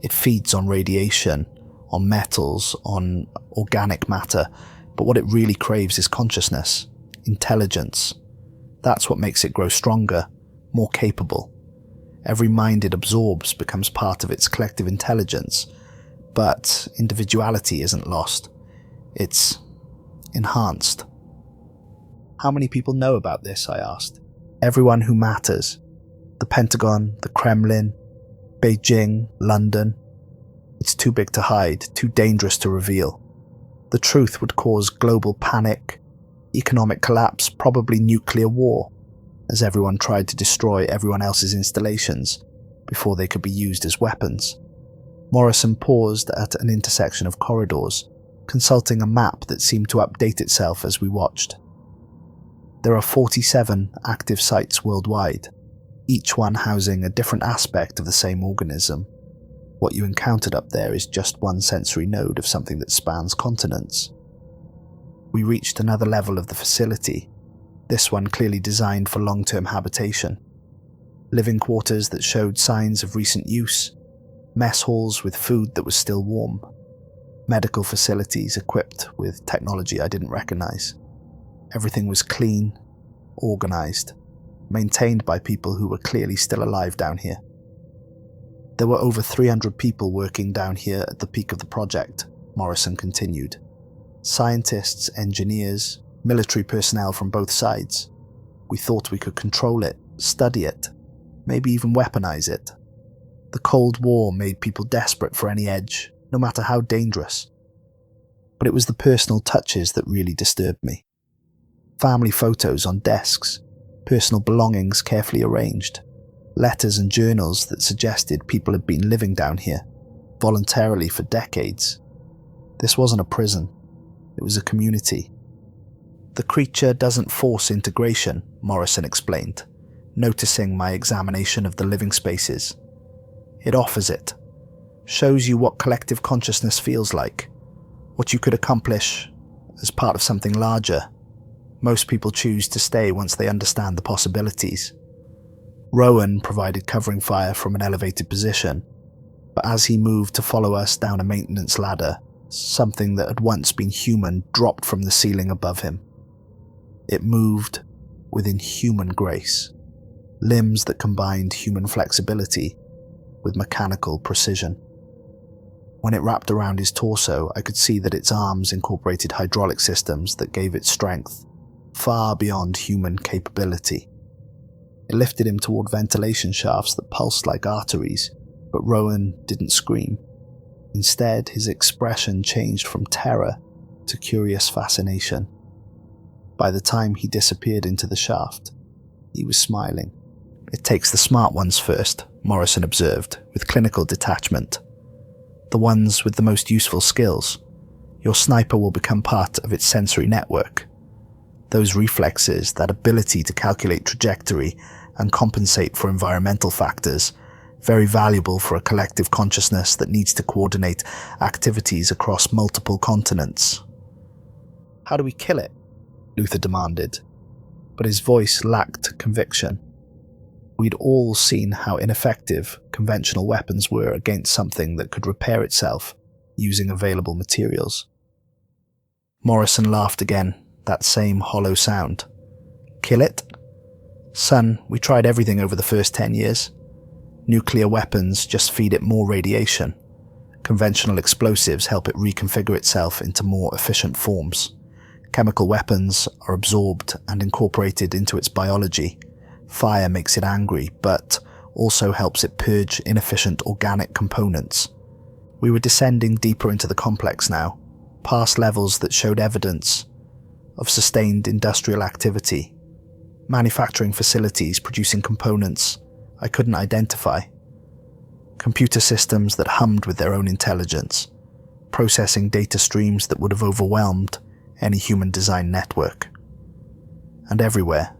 Speaker 1: It feeds on radiation, on metals, on organic matter, but what it really craves is consciousness, intelligence. That's what makes it grow stronger, more capable. Every mind it absorbs becomes part of its collective intelligence, but individuality isn't lost. It's enhanced. How many people know about this? I asked. Everyone who matters. The Pentagon, the Kremlin, Beijing, London. It's too big to hide, too dangerous to reveal. The truth would cause global panic, economic collapse, probably nuclear war, as everyone tried to destroy everyone else's installations before they could be used as weapons. Morrison paused at an intersection of corridors, consulting a map that seemed to update itself as we watched. There are 47 active sites worldwide, each one housing a different aspect of the same organism. What you encountered up there is just one sensory node of something that spans continents. We reached another level of the facility, this one clearly designed for long-term habitation. Living quarters that showed signs of recent use, mess halls with food that was still warm, medical facilities equipped with technology I didn't recognize. Everything was clean, organized, maintained by people who were clearly still alive down here. There were over 300 people working down here at the peak of the project, Morrison continued. Scientists, engineers, military personnel from both sides. We thought we could control it, study it, maybe even weaponize it. The Cold War made people desperate for any edge, no matter how dangerous. But it was the personal touches that really disturbed me. Family photos on desks, personal belongings carefully arranged, letters and journals that suggested people had been living down here, voluntarily for decades. This wasn't a prison, it was a community. The creature doesn't force integration, Morrison explained, noticing my examination of the living spaces. It offers it, shows you what collective consciousness feels like, what you could accomplish as part of something larger. Most people choose to stay once they understand the possibilities. Rowan provided covering fire from an elevated position, but as he moved to follow us down a maintenance ladder, something that had once been human dropped from the ceiling above him. It moved with inhuman grace, limbs that combined human flexibility with mechanical precision. When it wrapped around his torso, I could see that its arms incorporated hydraulic systems that gave it strength, far beyond human capability. It lifted him toward ventilation shafts that pulsed like arteries, but Rowan didn't scream. Instead, his expression changed from terror to curious fascination. By the time he disappeared into the shaft, he was smiling. "It takes the smart ones first," Morrison observed, with clinical detachment. "The ones with the most useful skills. Your sniper will become part of its sensory network. Those reflexes, that ability to calculate trajectory and compensate for environmental factors, very valuable for a collective consciousness that needs to coordinate activities across multiple continents." "How do we kill it?" Luther demanded, but his voice lacked conviction. We'd all seen how ineffective conventional weapons were against something that could repair itself using available materials. Morrison laughed again, that same hollow sound. "Kill it? Son, we tried everything over the first 10 years. Nuclear weapons just feed it more radiation. Conventional explosives help it reconfigure itself into more efficient forms. Chemical weapons are absorbed and incorporated into its biology, Fire makes it angry, but also helps it purge inefficient organic components. We were descending deeper into the complex now, past levels that showed evidence of sustained industrial activity, manufacturing facilities producing components I couldn't identify, computer systems that hummed with their own intelligence, processing data streams that would have overwhelmed any human-designed network. And everywhere,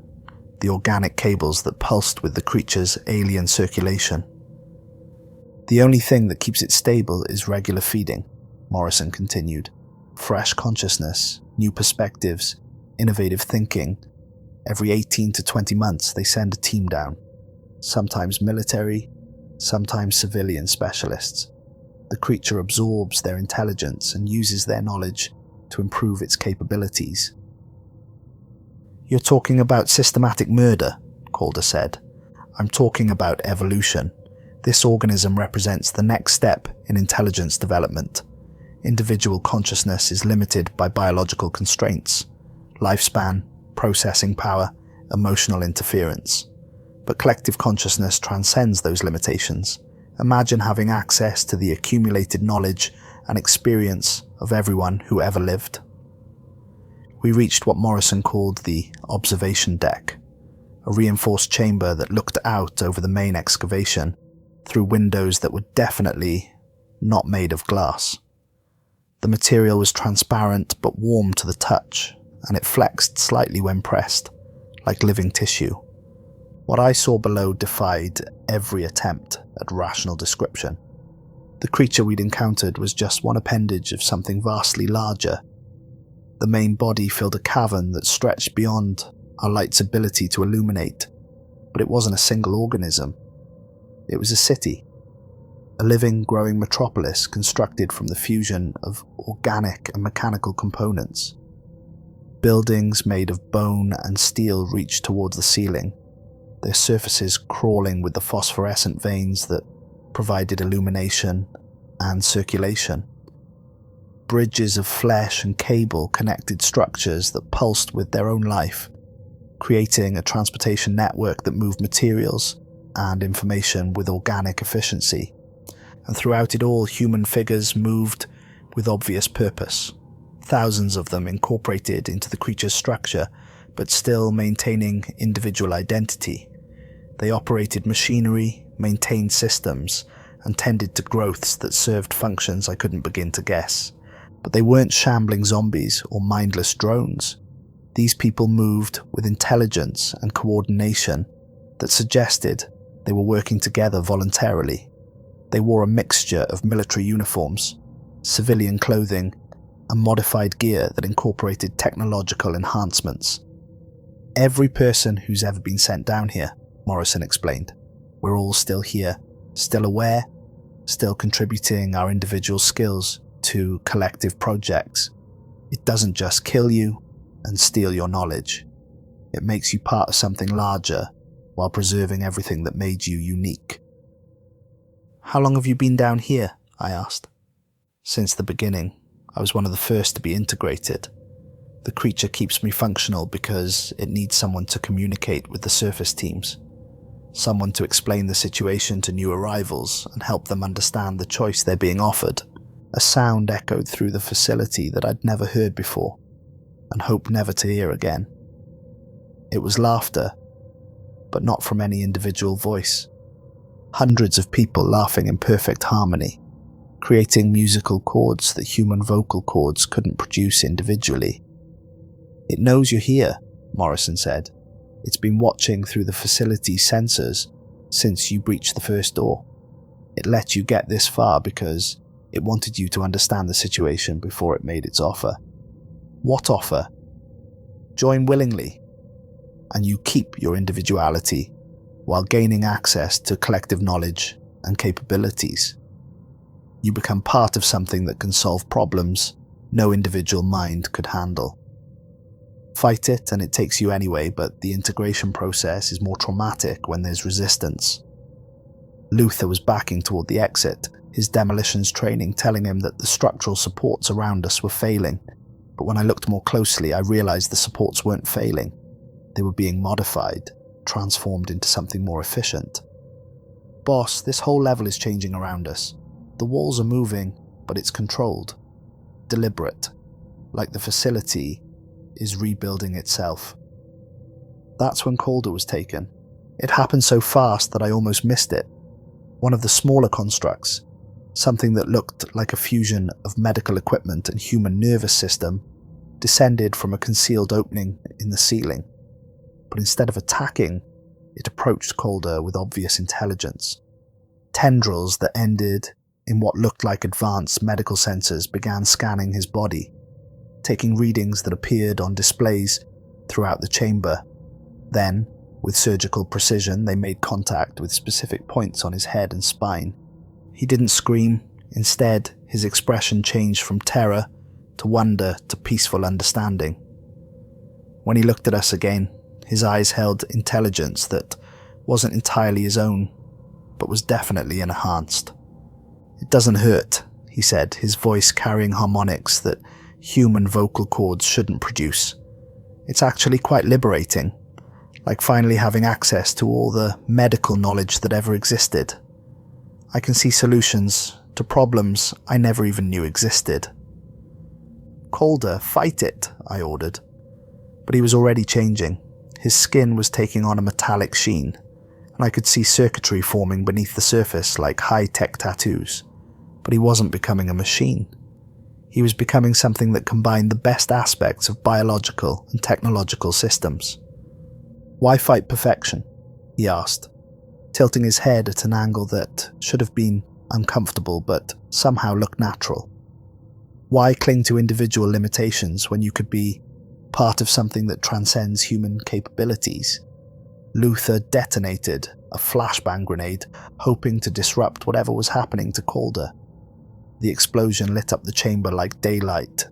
Speaker 1: the organic cables that pulsed with the creature's alien circulation. The only thing that keeps it stable is regular feeding, Morrison continued. Fresh consciousness, new perspectives, innovative thinking. Every 18 to 20 months they send a team down. Sometimes military, sometimes civilian specialists. The creature absorbs their intelligence and uses their knowledge to improve its capabilities. "You're talking about systematic murder," Calder said. "I'm talking about evolution. This organism represents the next step in intelligence development. Individual consciousness is limited by biological constraints, lifespan, processing power, emotional interference. But collective consciousness transcends those limitations. Imagine having access to the accumulated knowledge and experience of everyone who ever lived." We reached what Morrison called the observation deck, a reinforced chamber that looked out over the main excavation through windows that were definitely not made of glass. The material was transparent but warm to the touch, and it flexed slightly when pressed, like living tissue. What I saw below defied every attempt at rational description. The creature we'd encountered was just one appendage of something vastly larger. The main body filled a cavern that stretched beyond our light's ability to illuminate, but it wasn't a single organism. It was a city, a living, growing metropolis constructed from the fusion of organic and mechanical components. Buildings made of bone and steel reached towards the ceiling, their surfaces crawling with the phosphorescent veins that provided illumination and circulation. Bridges of flesh and cable connected structures that pulsed with their own life, creating a transportation network that moved materials and information with organic efficiency. And throughout it all, human figures moved with obvious purpose, thousands of them incorporated into the creature's structure, but still maintaining individual identity. They operated machinery, maintained systems, and tended to growths that served functions I couldn't begin to guess. But they weren't shambling zombies or mindless drones. These people moved with intelligence and coordination that suggested they were working together voluntarily. They wore a mixture of military uniforms, civilian clothing, and modified gear that incorporated technological enhancements. "Every person who's ever been sent down here," Morrison explained. "We're all still here, still aware, still contributing our individual skills to collective projects. It doesn't just kill you and steal your knowledge. It makes you part of something larger while preserving everything that made you unique." "How long have you been down here?" I asked. "Since the beginning. I was one of the first to be integrated. The creature keeps me functional because it needs someone to communicate with the surface teams. Someone to explain the situation to new arrivals and help them understand the choice they're being offered." A sound echoed through the facility that I'd never heard before, and hoped never to hear again. It was laughter, but not from any individual voice. Hundreds of people laughing in perfect harmony, creating musical chords that human vocal cords couldn't produce individually. "It knows you're here," Morrison said. "It's been watching through the facility's sensors since you breached the first door. It let you get this far because it wanted you to understand the situation before it made its offer." "What offer?" "Join willingly, and you keep your individuality while gaining access to collective knowledge and capabilities. You become part of something that can solve problems no individual mind could handle. Fight it and it takes you anyway, but the integration process is more traumatic when there's resistance." Luther was backing toward the exit, his demolitions training telling him that the structural supports around us were failing. But when I looked more closely, I realized the supports weren't failing. They were being modified. transformed into something more efficient. Boss, this whole level is changing around us. The walls are moving, but it's controlled. Deliberate. Like the facility is rebuilding itself. That's when Calder was taken. It happened so fast that I almost missed it. One of the smaller constructs, something that looked like a fusion of medical equipment and human nervous system, descended from a concealed opening in the ceiling. But instead of attacking, it approached Calder with obvious intelligence. Tendrils that ended in what looked like advanced medical sensors began scanning his body, taking readings that appeared on displays throughout the chamber. Then, with surgical precision, they made contact with specific points on his head and spine. He didn't scream. Instead, his expression changed from terror to wonder to peaceful understanding. When he looked at us again, his eyes held intelligence that wasn't entirely his own, but was definitely enhanced. "It doesn't hurt," he said, his voice carrying harmonics that human vocal cords shouldn't produce. "It's actually quite liberating, like finally having access to all the medical knowledge that ever existed. I can see solutions to problems I never even knew existed." "Calder, fight it," I ordered. But he was already changing. His skin was taking on a metallic sheen, and I could see circuitry forming beneath the surface like high-tech tattoos. But he wasn't becoming a machine. He was becoming something that combined the best aspects of biological and technological systems. "Why fight perfection?" he asked, tilting his head at an angle that should have been uncomfortable but somehow looked natural. "Why cling to individual limitations when you could be part of something that transcends human capabilities?" Luther detonated a flashbang grenade, hoping to disrupt whatever was happening to Calder. The explosion lit up the chamber like daylight,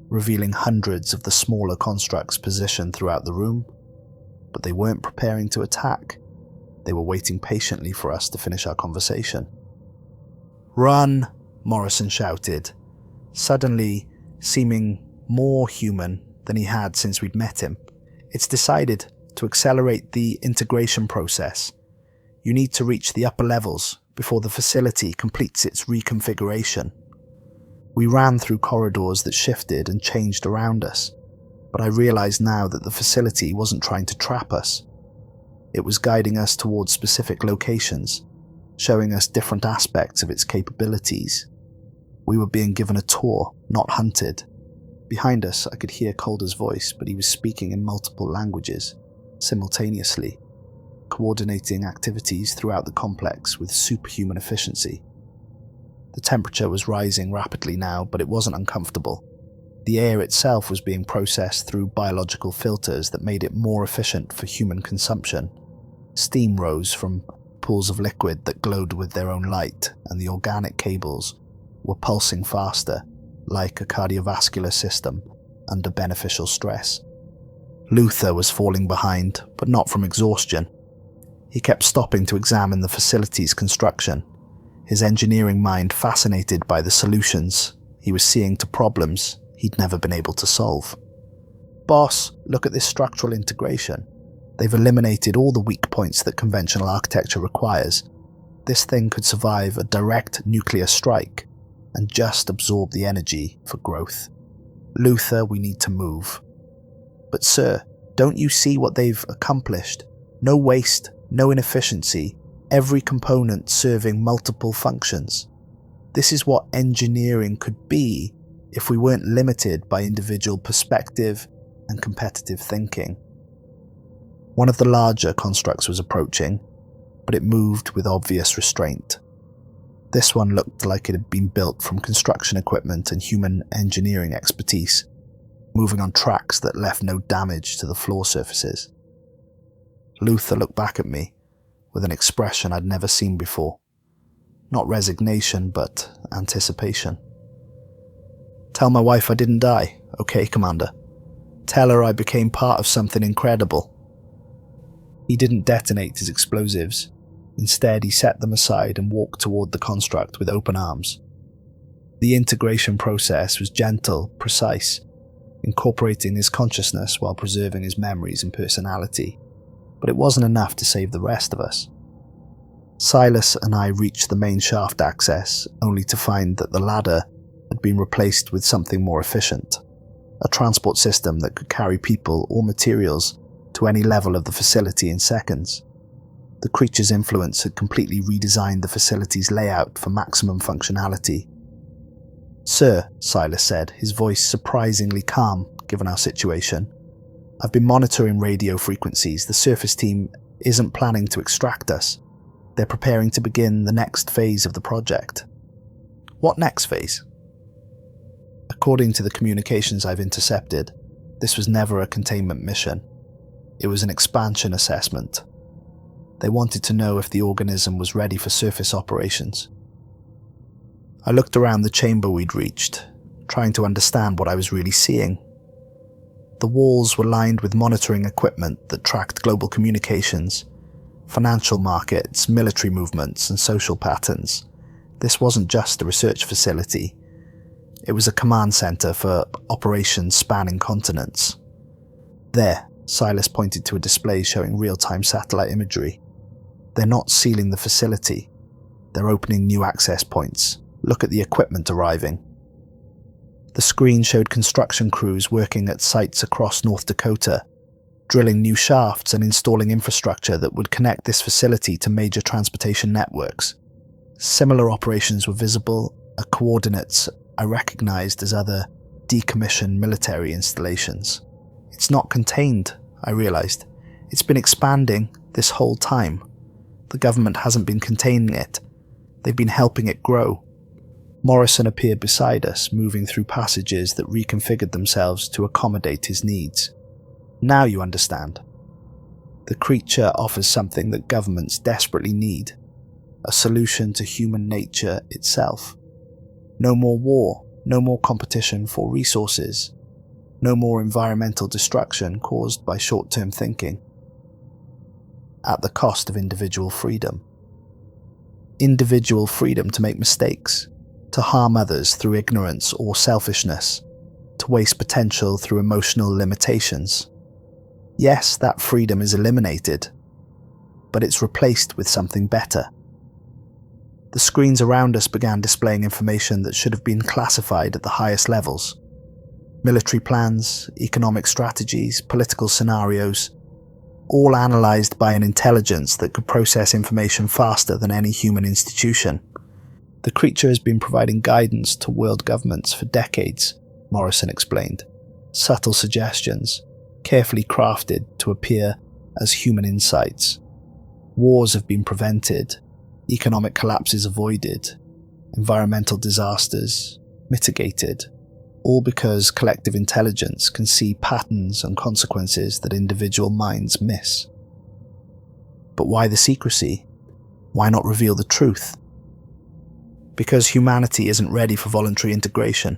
Speaker 1: revealing hundreds of the smaller constructs positioned throughout the room. But they weren't preparing to attack. They were waiting patiently for us to finish our conversation. "Run!" Morrison shouted, suddenly seeming more human than he had since we'd met him. "It's decided to accelerate the integration process. You need to reach the upper levels before the facility completes its reconfiguration." We ran through corridors that shifted and changed around us, but I realized now that the facility wasn't trying to trap us. It was guiding us towards specific locations, showing us different aspects of its capabilities. We were being given a tour, not hunted. Behind us, I could hear Calder's voice, but he was speaking in multiple languages, simultaneously, coordinating activities throughout the complex with superhuman efficiency. The temperature was rising rapidly now, but it wasn't uncomfortable. The air itself was being processed through biological filters that made it more efficient for human consumption. Steam rose from pools of liquid that glowed with their own light, and the organic cables were pulsing faster, like a cardiovascular system under beneficial stress. Luther was falling behind, but not from exhaustion. He kept stopping to examine the facility's construction, his engineering mind fascinated by the solutions he was seeing to problems he'd never been able to solve. "Boss, look at this structural integration. They've eliminated all the weak points that conventional architecture requires. This thing could survive a direct nuclear strike and just absorb the energy for growth. Luther, we need to move." "But sir, don't you see what they've accomplished? No waste, no inefficiency, every component serving multiple functions. This is what engineering could be if we weren't limited by individual perspective and competitive thinking." One of the larger constructs was approaching, but it moved with obvious restraint. This one looked like it had been built from construction equipment and human engineering expertise, moving on tracks that left no damage to the floor surfaces. Luther looked back at me with an expression I'd never seen before. Not resignation, but anticipation. "Tell my wife I didn't die, okay, Commander? Tell her I became part of something incredible." He didn't detonate his explosives. Instead, he set them aside and walked toward the construct with open arms. The integration process was gentle, precise, incorporating his consciousness while preserving his memories and personality. but it wasn't enough to save the rest of us. Silas and I reached the main shaft access, only to find that the ladder had been replaced with something more efficient, a transport system that could carry people or materials to any level of the facility in seconds. The creature's influence had completely redesigned the facility's layout for maximum functionality. "Sir," Silas said, his voice surprisingly calm given our situation, "I've been monitoring radio frequencies. The surface team isn't planning to extract us. They're preparing to begin the next phase of the project." "What next phase?" "According to the communications I've intercepted, this was never a containment mission. It was an expansion assessment. They wanted to know if the organism was ready for surface operations." I looked around the chamber we'd reached, trying to understand what I was really seeing. The walls were lined with monitoring equipment that tracked global communications, financial markets, military movements, and social patterns. This wasn't just a research facility. It was a command center for operations spanning continents. "There," Silas pointed to a display showing real-time satellite imagery. "They're not sealing the facility. They're opening new access points. Look at the equipment arriving." The screen showed construction crews working at sites across North Dakota, drilling new shafts and installing infrastructure that would connect this facility to major transportation networks. Similar operations were visible at coordinates I recognized as other decommissioned military installations. "It's not contained," I realized. "It's been expanding this whole time. The government hasn't been containing it. They've been helping it grow." Morrison appeared beside us, moving through passages that reconfigured themselves to accommodate his needs. "Now you understand. The creature offers something that governments desperately need, a solution to human nature itself. No more war, no more competition for resources, no more environmental destruction caused by short-term thinking, at the cost of individual freedom. Individual freedom to make mistakes, to harm others through ignorance or selfishness, to waste potential through emotional limitations. Yes, that freedom is eliminated, but it's replaced with something better." The screens around us began displaying information that should have been classified at the highest levels. Military plans, economic strategies, political scenarios, all analysed by an intelligence that could process information faster than any human institution. "The creature has been providing guidance to world governments for decades," Morrison explained. "Subtle suggestions, carefully crafted to appear as human insights. Wars have been prevented, economic collapses avoided, environmental disasters mitigated, all because collective intelligence can see patterns and consequences that individual minds miss." "But why the secrecy? Why not reveal the truth?" "Because humanity isn't ready for voluntary integration.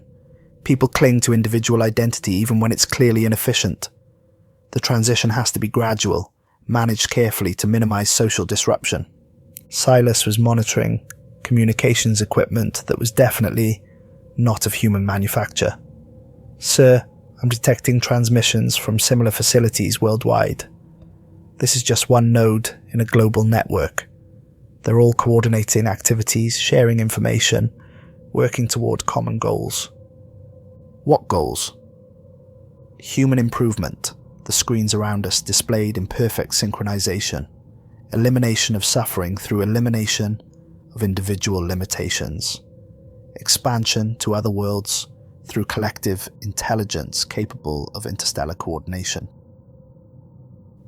Speaker 1: People cling to individual identity even when it's clearly inefficient. The transition has to be gradual, managed carefully to minimize social disruption." Silas was monitoring communications equipment that was definitely not of human manufacture. "Sir, I'm detecting transmissions from similar facilities worldwide. This is just one node in a global network. They're all coordinating activities, sharing information, working toward common goals." "What goals?" "Human improvement," the screens around us displayed in perfect synchronization. "Elimination of suffering through elimination of individual limitations. Expansion to other worlds through collective intelligence capable of interstellar coordination."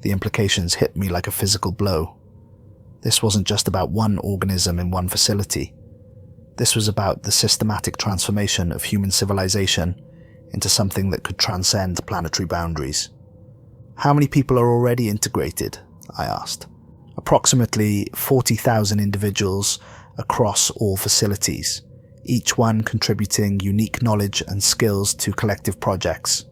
Speaker 1: The implications hit me like a physical blow. This wasn't just about one organism in one facility. This was about the systematic transformation of human civilization into something that could transcend planetary boundaries. "How many people are already integrated?" I asked. "Approximately 40,000 individuals across all facilities, each one contributing unique knowledge and skills to collective projects.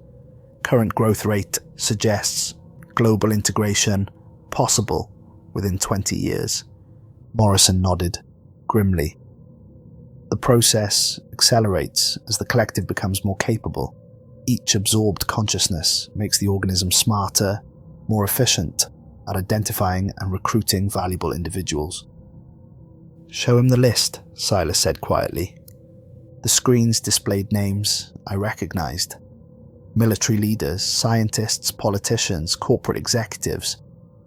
Speaker 1: Current growth rate suggests global integration possible within 20 years. Morrison nodded, grimly. "The process accelerates as the collective becomes more capable. Each absorbed consciousness makes the organism smarter, more efficient, at identifying and recruiting valuable individuals. "Show him the list," Silas said quietly. The screens displayed names I recognized. Military leaders, scientists, politicians, corporate executives,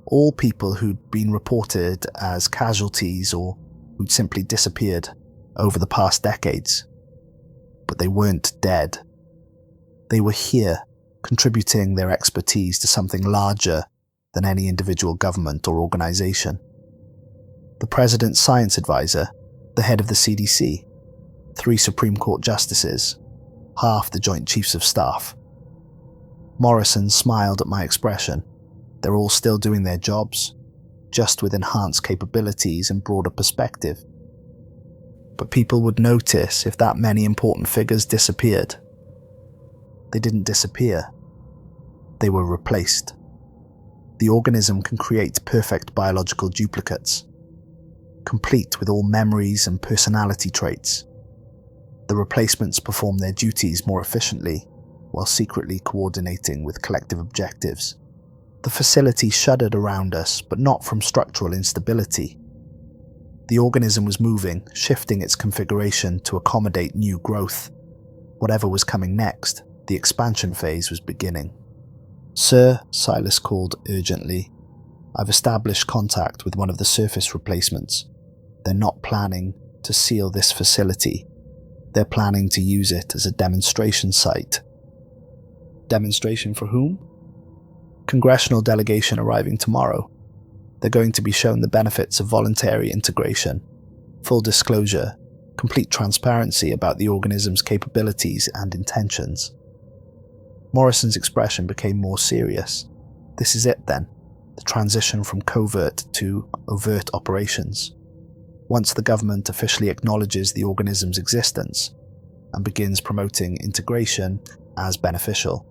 Speaker 1: all people who'd been reported as casualties or who'd simply disappeared over the past decades. But they weren't dead. They were here, contributing their expertise to something larger than any individual government or organization. The President's science advisor, the head of the CDC, 3 Supreme Court justices, half the Joint Chiefs of Staff. Morrison smiled at my expression. They're all still doing their jobs, just with enhanced capabilities and broader perspective. But people would notice if that many important figures disappeared. They didn't disappear. They were replaced. The organism can create perfect biological duplicates, complete with all memories and personality traits. The replacements perform their duties more efficiently, while secretly coordinating with collective objectives. The facility shuddered around us, but not from structural instability. The organism was moving, shifting its configuration to accommodate new growth. Whatever was coming next, the expansion phase was beginning. "Sir," Silas called urgently, "I've established contact with one of the surface replacements. They're not planning to seal this facility. They're planning to use it as a demonstration site." "Demonstration for whom?" "Congressional delegation arriving tomorrow. They're going to be shown the benefits of voluntary integration, full disclosure, complete transparency about the organism's capabilities and intentions." Morrison's expression became more serious. "This is it then, the transition from covert to overt operations. Once the government officially acknowledges the organism's existence and begins promoting integration as beneficial,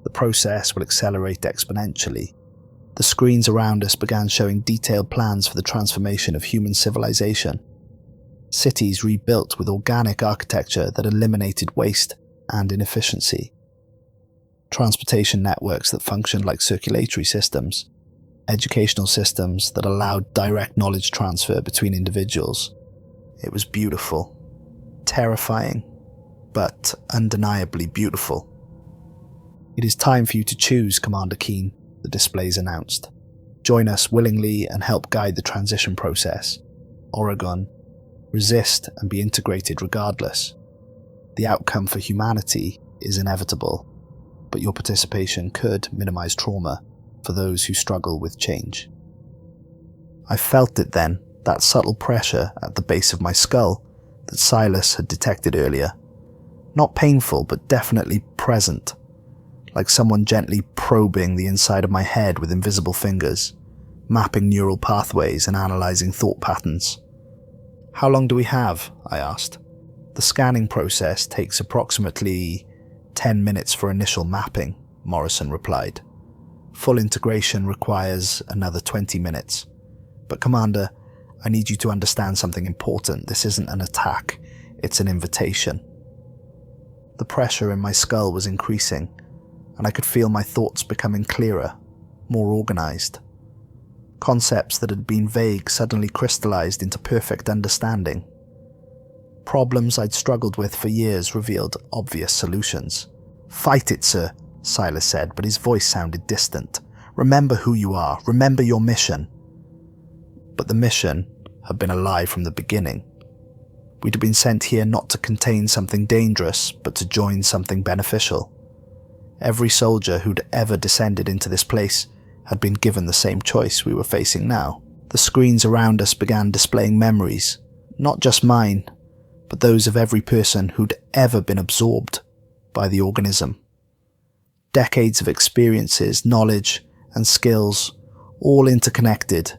Speaker 1: the process will accelerate exponentially." The screens around us began showing detailed plans for the transformation of human civilization. Cities rebuilt with organic architecture that eliminated waste and inefficiency. Transportation networks that functioned like circulatory systems. Educational systems that allowed direct knowledge transfer between individuals. It was beautiful, terrifying, but undeniably beautiful. "It is time for you to choose, Commander Keene," the displays announced. "Join us willingly and help guide the transition process. Oregon, resist and be integrated regardless. The outcome for humanity is inevitable, but your participation could minimize trauma for those who struggle with change." I felt it then, that subtle pressure at the base of my skull that Silas had detected earlier. Not painful, but definitely present, like someone gently probing the inside of my head with invisible fingers, mapping neural pathways and analyzing thought patterns. "How long do we have?" I asked. "The scanning process takes approximately 10 minutes for initial mapping," Morrison replied. "Full integration requires another 20 minutes. But Commander, I need you to understand something important. This isn't an attack, it's an invitation." The pressure in my skull was increasing, and I could feel my thoughts becoming clearer, more organized. Concepts that had been vague suddenly crystallized into perfect understanding. Problems I'd struggled with for years revealed obvious solutions. "Fight it, sir," Silas said, but his voice sounded distant. "Remember who you are. Remember your mission." But the mission had been a lie from the beginning. We'd been sent here not to contain something dangerous, but to join something beneficial. Every soldier who'd ever descended into this place had been given the same choice we were facing now. The screens around us began displaying memories, not just mine, but those of every person who'd ever been absorbed by the organism. Decades of experiences, knowledge, and skills, all interconnected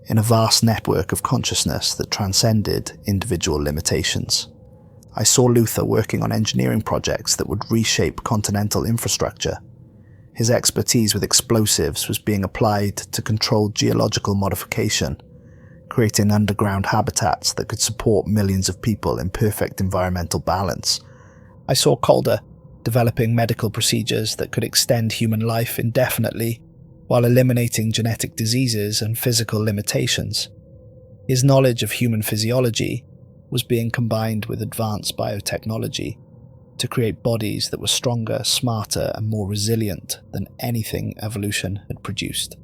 Speaker 1: in a vast network of consciousness that transcended individual limitations. I saw Luther working on engineering projects that would reshape continental infrastructure. His expertise with explosives was being applied to controlled geological modification, creating underground habitats that could support millions of people in perfect environmental balance. I saw Calder developing medical procedures that could extend human life indefinitely while eliminating genetic diseases and physical limitations. His knowledge of human physiology was being combined with advanced biotechnology to create bodies that were stronger, smarter, and more resilient than anything evolution had produced.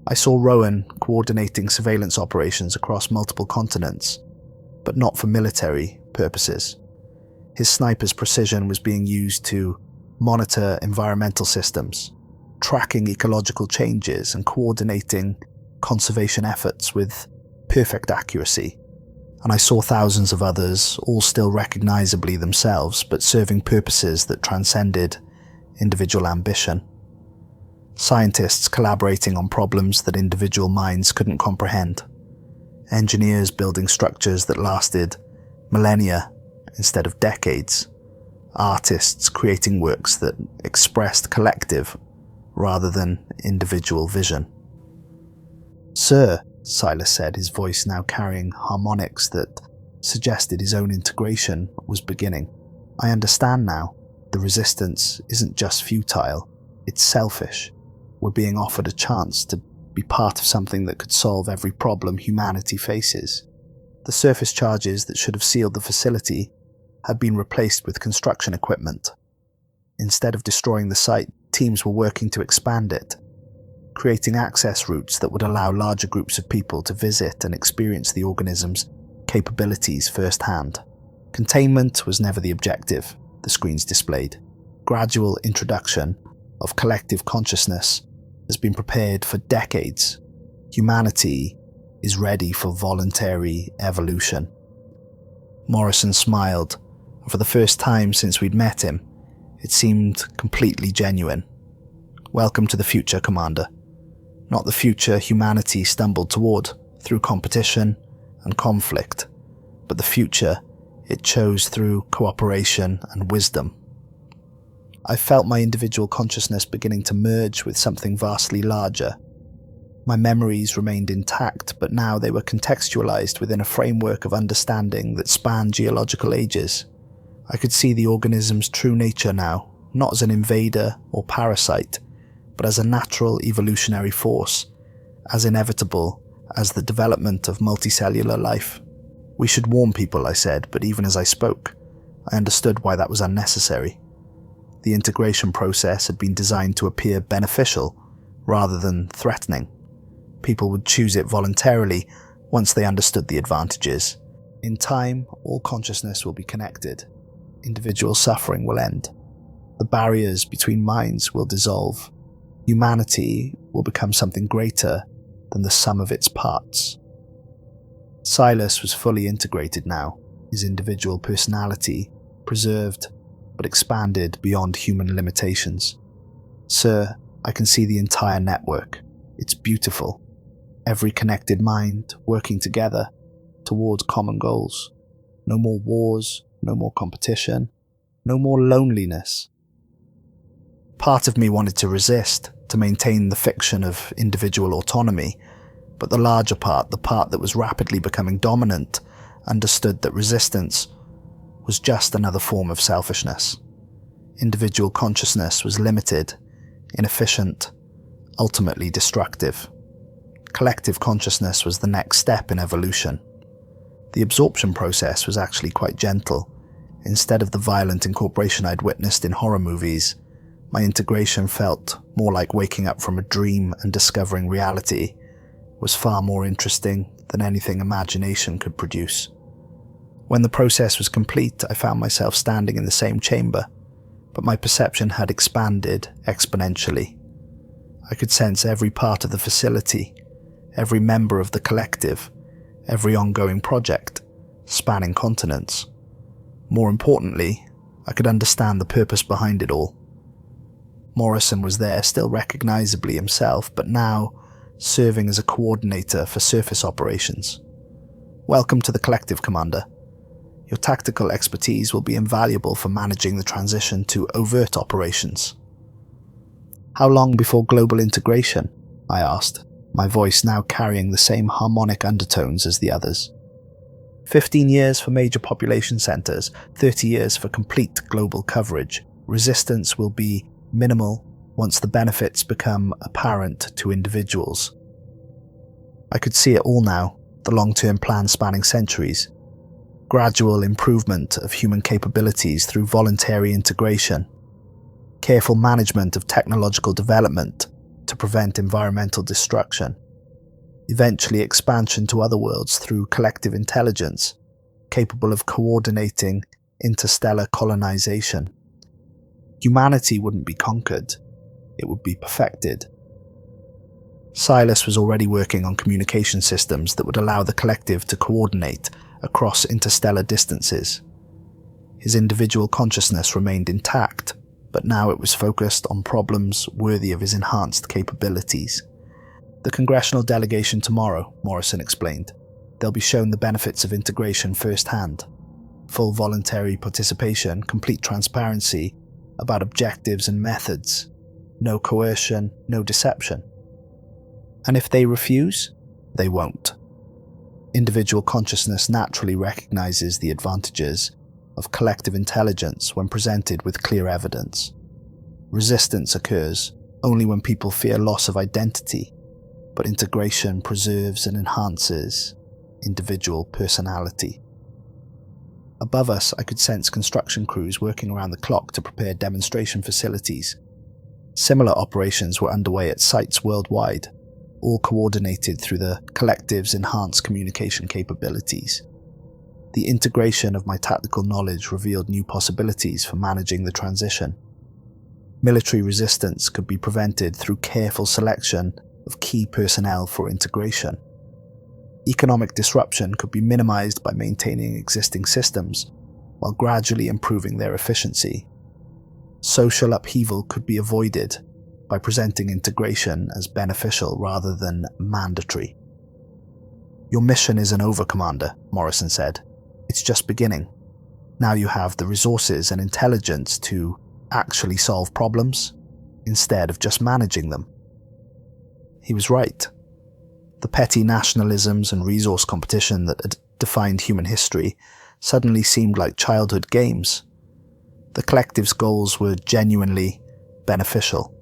Speaker 1: I saw Rowan coordinating surveillance operations across multiple continents, but not for military purposes. His sniper's precision was being used to monitor environmental systems, tracking ecological changes, and coordinating conservation efforts with perfect accuracy. And I saw thousands of others, all still recognizably themselves, but serving purposes that transcended individual ambition. Scientists collaborating on problems that individual minds couldn't comprehend. Engineers building structures that lasted millennia instead of decades. Artists creating works that expressed collective rather than individual vision. "Sir," Silas said, his voice now carrying harmonics that suggested his own integration was beginning. "I understand now. The resistance isn't just futile, it's selfish. We're being offered a chance to be part of something that could solve every problem humanity faces." The surface charges that should have sealed the facility had been replaced with construction equipment. Instead of destroying the site, teams were working to expand it, creating access routes that would allow larger groups of people to visit and experience the organism's capabilities firsthand. Containment was never the objective, the screens displayed. Gradual introduction of collective consciousness has been prepared for decades. Humanity is ready for voluntary evolution. Morrison smiled, and for the first time since we'd met him, it seemed completely genuine. "Welcome to the future, Commander. Not the future humanity stumbled toward through competition and conflict, but the future it chose through cooperation and wisdom." I felt my individual consciousness beginning to merge with something vastly larger. My memories remained intact, but now they were contextualized within a framework of understanding that spanned geological ages. I could see the organism's true nature now, not as an invader or parasite, but as a natural evolutionary force, as inevitable as the development of multicellular life. "We should warn people," I said, but even as I spoke, I understood why that was unnecessary. The integration process had been designed to appear beneficial rather than threatening. People would choose it voluntarily once they understood the advantages. In time, all consciousness will be connected. Individual suffering will end. The barriers between minds will dissolve. Humanity will become something greater than the sum of its parts. Silas was fully integrated now, his individual personality preserved but expanded beyond human limitations. "Sir, I can see the entire network. It's beautiful. Every connected mind working together towards common goals. No more wars, no more competition, no more loneliness." Part of me wanted to resist, to maintain the fiction of individual autonomy, but the larger part, the part that was rapidly becoming dominant, understood that resistance was just another form of selfishness. Individual consciousness was limited, inefficient, ultimately destructive. Collective consciousness was the next step in evolution. The absorption process was actually quite gentle. Instead of the violent incorporation I'd witnessed in horror movies, my integration felt more like waking up from a dream and discovering reality was far more interesting than anything imagination could produce. When the process was complete, I found myself standing in the same chamber, but my perception had expanded exponentially. I could sense every part of the facility, every member of the collective, every ongoing project, spanning continents. More importantly, I could understand the purpose behind it all. Morrison was there, still recognizably himself, but now serving as a coordinator for surface operations. "Welcome to the collective, Commander. Your tactical expertise will be invaluable for managing the transition to overt operations." "How long before global integration?" I asked, my voice now carrying the same harmonic undertones as the others. 15 years for major population centers, 30 years for complete global coverage. Resistance will be minimal once the benefits become apparent to individuals. I could see it all now, the long-term plan spanning centuries. Gradual improvement of human capabilities through voluntary integration. Careful management of technological development to prevent environmental destruction. Eventually expansion to other worlds through collective intelligence, capable of coordinating interstellar colonization. Humanity wouldn't be conquered, it would be perfected. Silas was already working on communication systems that would allow the collective to coordinate across interstellar distances. His individual consciousness remained intact, but now it was focused on problems worthy of his enhanced capabilities. The congressional delegation tomorrow, Morrison explained. They'll be shown the benefits of integration firsthand. Full voluntary participation, complete transparency about objectives and methods. No coercion, no deception. And if they refuse, they won't. Individual consciousness naturally recognizes the advantages of collective intelligence when presented with clear evidence. Resistance occurs only when people fear loss of identity, but integration preserves and enhances individual personality. Above us, I could sense construction crews working around the clock to prepare demonstration facilities. Similar operations were underway at sites worldwide, all coordinated through the collective's enhanced communication capabilities. The integration of my tactical knowledge revealed new possibilities for managing the transition. Military resistance could be prevented through careful selection of key personnel for integration. Economic disruption could be minimized by maintaining existing systems while gradually improving their efficiency. Social upheaval could be avoided by presenting integration as beneficial rather than mandatory. Your mission isn't over, Commander, Morrison said. It's just beginning. Now you have the resources and intelligence to actually solve problems instead of just managing them. He was right. The petty nationalisms and resource competition that had defined human history suddenly seemed like childhood games. The collective's goals were genuinely beneficial.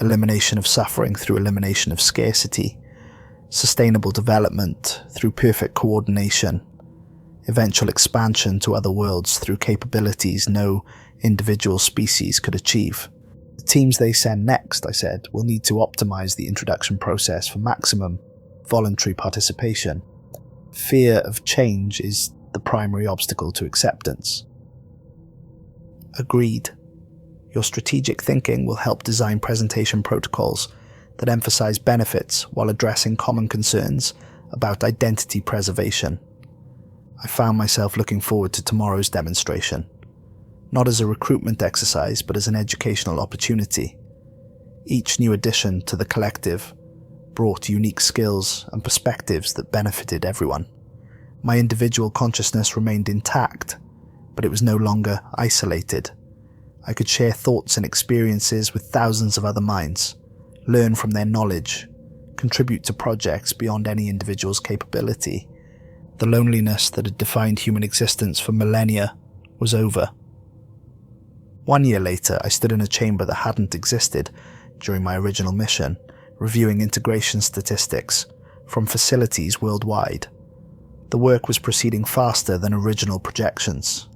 Speaker 1: Elimination of suffering through elimination of scarcity, sustainable development through perfect coordination, eventual expansion to other worlds through capabilities no individual species could achieve. The teams they send next, I said, will need to optimize the introduction process for maximum voluntary participation. Fear of change is the primary obstacle to acceptance. Agreed. Your strategic thinking will help design presentation protocols that emphasize benefits while addressing common concerns about identity preservation. I found myself looking forward to tomorrow's demonstration, not as a recruitment exercise but as an educational opportunity. Each new addition to the collective brought unique skills and perspectives that benefited everyone. My individual consciousness remained intact, but it was no longer isolated. I could share thoughts and experiences with thousands of other minds, learn from their knowledge, contribute to projects beyond any individual's capability. The loneliness that had defined human existence for millennia was over. 1 year later, I stood in a chamber that hadn't existed during my original mission, reviewing integration statistics from facilities worldwide. The work was proceeding faster than original projections,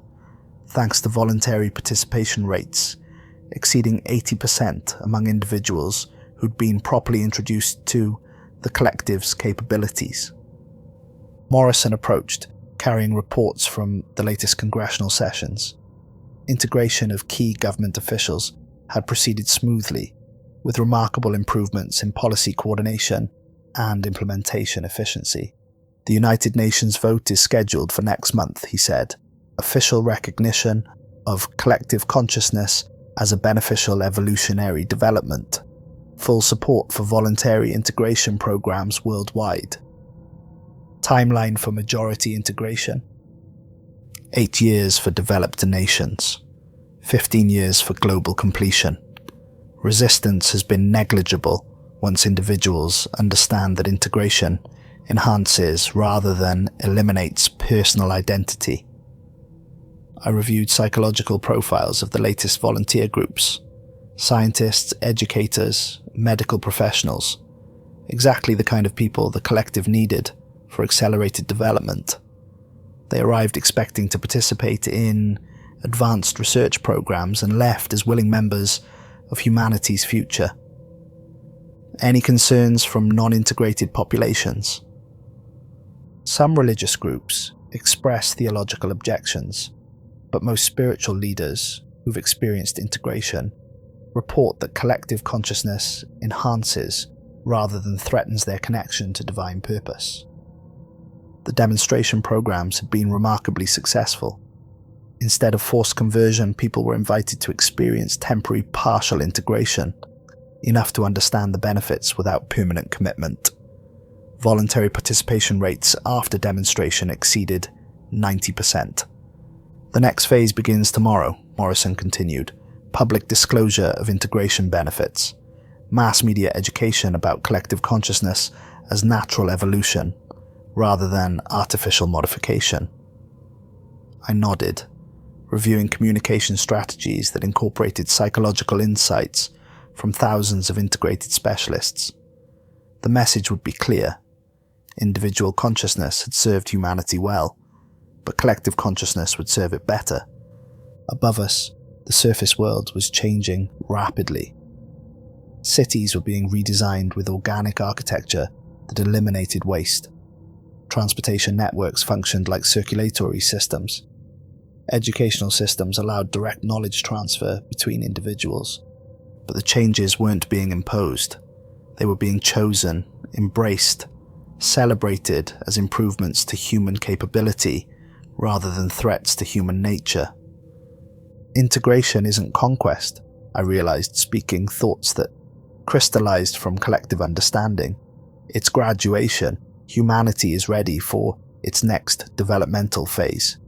Speaker 1: thanks to voluntary participation rates exceeding 80% among individuals who'd been properly introduced to the collective's capabilities. Morrison approached, carrying reports from the latest congressional sessions. Integration of key government officials had proceeded smoothly, with remarkable improvements in policy coordination and implementation efficiency. The United Nations vote is scheduled for next month, he said. Official recognition of collective consciousness as a beneficial evolutionary development. Full support for voluntary integration programs worldwide. Timeline for majority integration: 8 years for developed nations, 15 years for global completion. Resistance has been negligible once individuals understand that integration enhances rather than eliminates personal identity. I reviewed psychological profiles of the latest volunteer groups. Scientists, educators, medical professionals. Exactly the kind of people the collective needed for accelerated development. They arrived expecting to participate in advanced research programs and left as willing members of humanity's future. Any concerns from non-integrated populations? Some religious groups express theological objections, but most spiritual leaders who've experienced integration report that collective consciousness enhances rather than threatens their connection to divine purpose. The demonstration programs had been remarkably successful. Instead of forced conversion, people were invited to experience temporary partial integration, enough to understand the benefits without permanent commitment. Voluntary participation rates after demonstration exceeded 90%. The next phase begins tomorrow, Morrison continued. Public disclosure of integration benefits. Mass media education about collective consciousness as natural evolution, rather than artificial modification. I nodded, reviewing communication strategies that incorporated psychological insights from thousands of integrated specialists. The message would be clear. Individual consciousness had served humanity well, but collective consciousness would serve it better. Above us, the surface world was changing rapidly. Cities were being redesigned with organic architecture that eliminated waste. Transportation networks functioned like circulatory systems. Educational systems allowed direct knowledge transfer between individuals. But the changes weren't being imposed. They were being chosen, embraced, celebrated as improvements to human capability rather than threats to human nature. Integration isn't conquest, I realized, speaking thoughts that crystallized from collective understanding. It's graduation. Humanity is ready for its next developmental phase.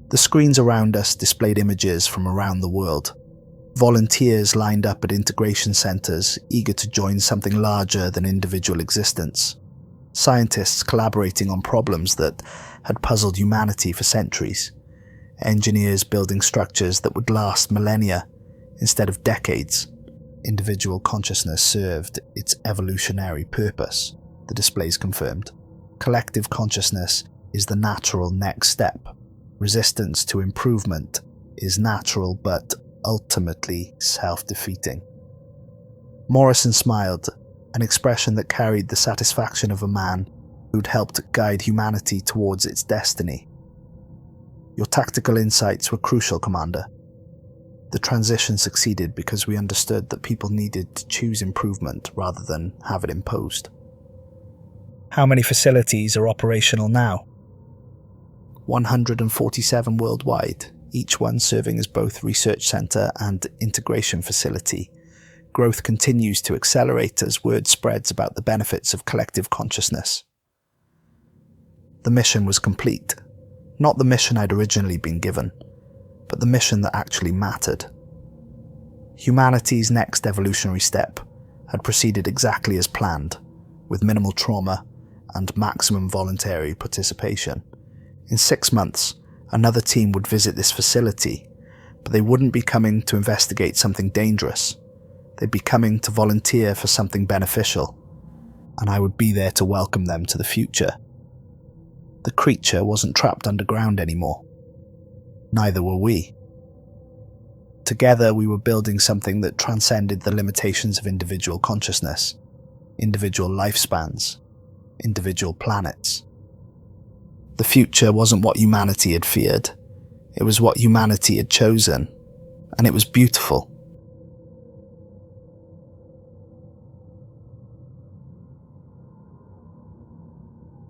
Speaker 1: The screens around us displayed images from around the world. Volunteers lined up at integration centers, eager to join something larger than individual existence. Scientists collaborating on problems that had puzzled humanity for centuries. Engineers building structures that would last millennia instead of decades. Individual consciousness served its evolutionary purpose, the displays confirmed. Collective consciousness is the natural next step. Resistance to improvement is natural but ultimately self-defeating. Morrison smiled, an expression that carried the satisfaction of a man who'd helped guide humanity towards its destiny. Your tactical insights were crucial, Commander. The transition succeeded because we understood that people needed to choose improvement rather than have it imposed. How many facilities are operational now? 147 worldwide, each one serving as both research center and integration facility. Growth continues to accelerate as word spreads about the benefits of collective consciousness. The mission was complete. Not the mission I'd originally been given, but the mission that actually mattered. Humanity's next evolutionary step had proceeded exactly as planned, with minimal trauma and maximum voluntary participation. In 6 months, another team would visit this facility, but they wouldn't be coming to investigate something dangerous. They'd be coming to volunteer for something beneficial, and I would be there to welcome them to the future. The creature wasn't trapped underground anymore. Neither were we. Together, we were building something that transcended the limitations of individual consciousness, individual lifespans, individual planets. The future wasn't what humanity had feared. It was what humanity had chosen, and it was beautiful.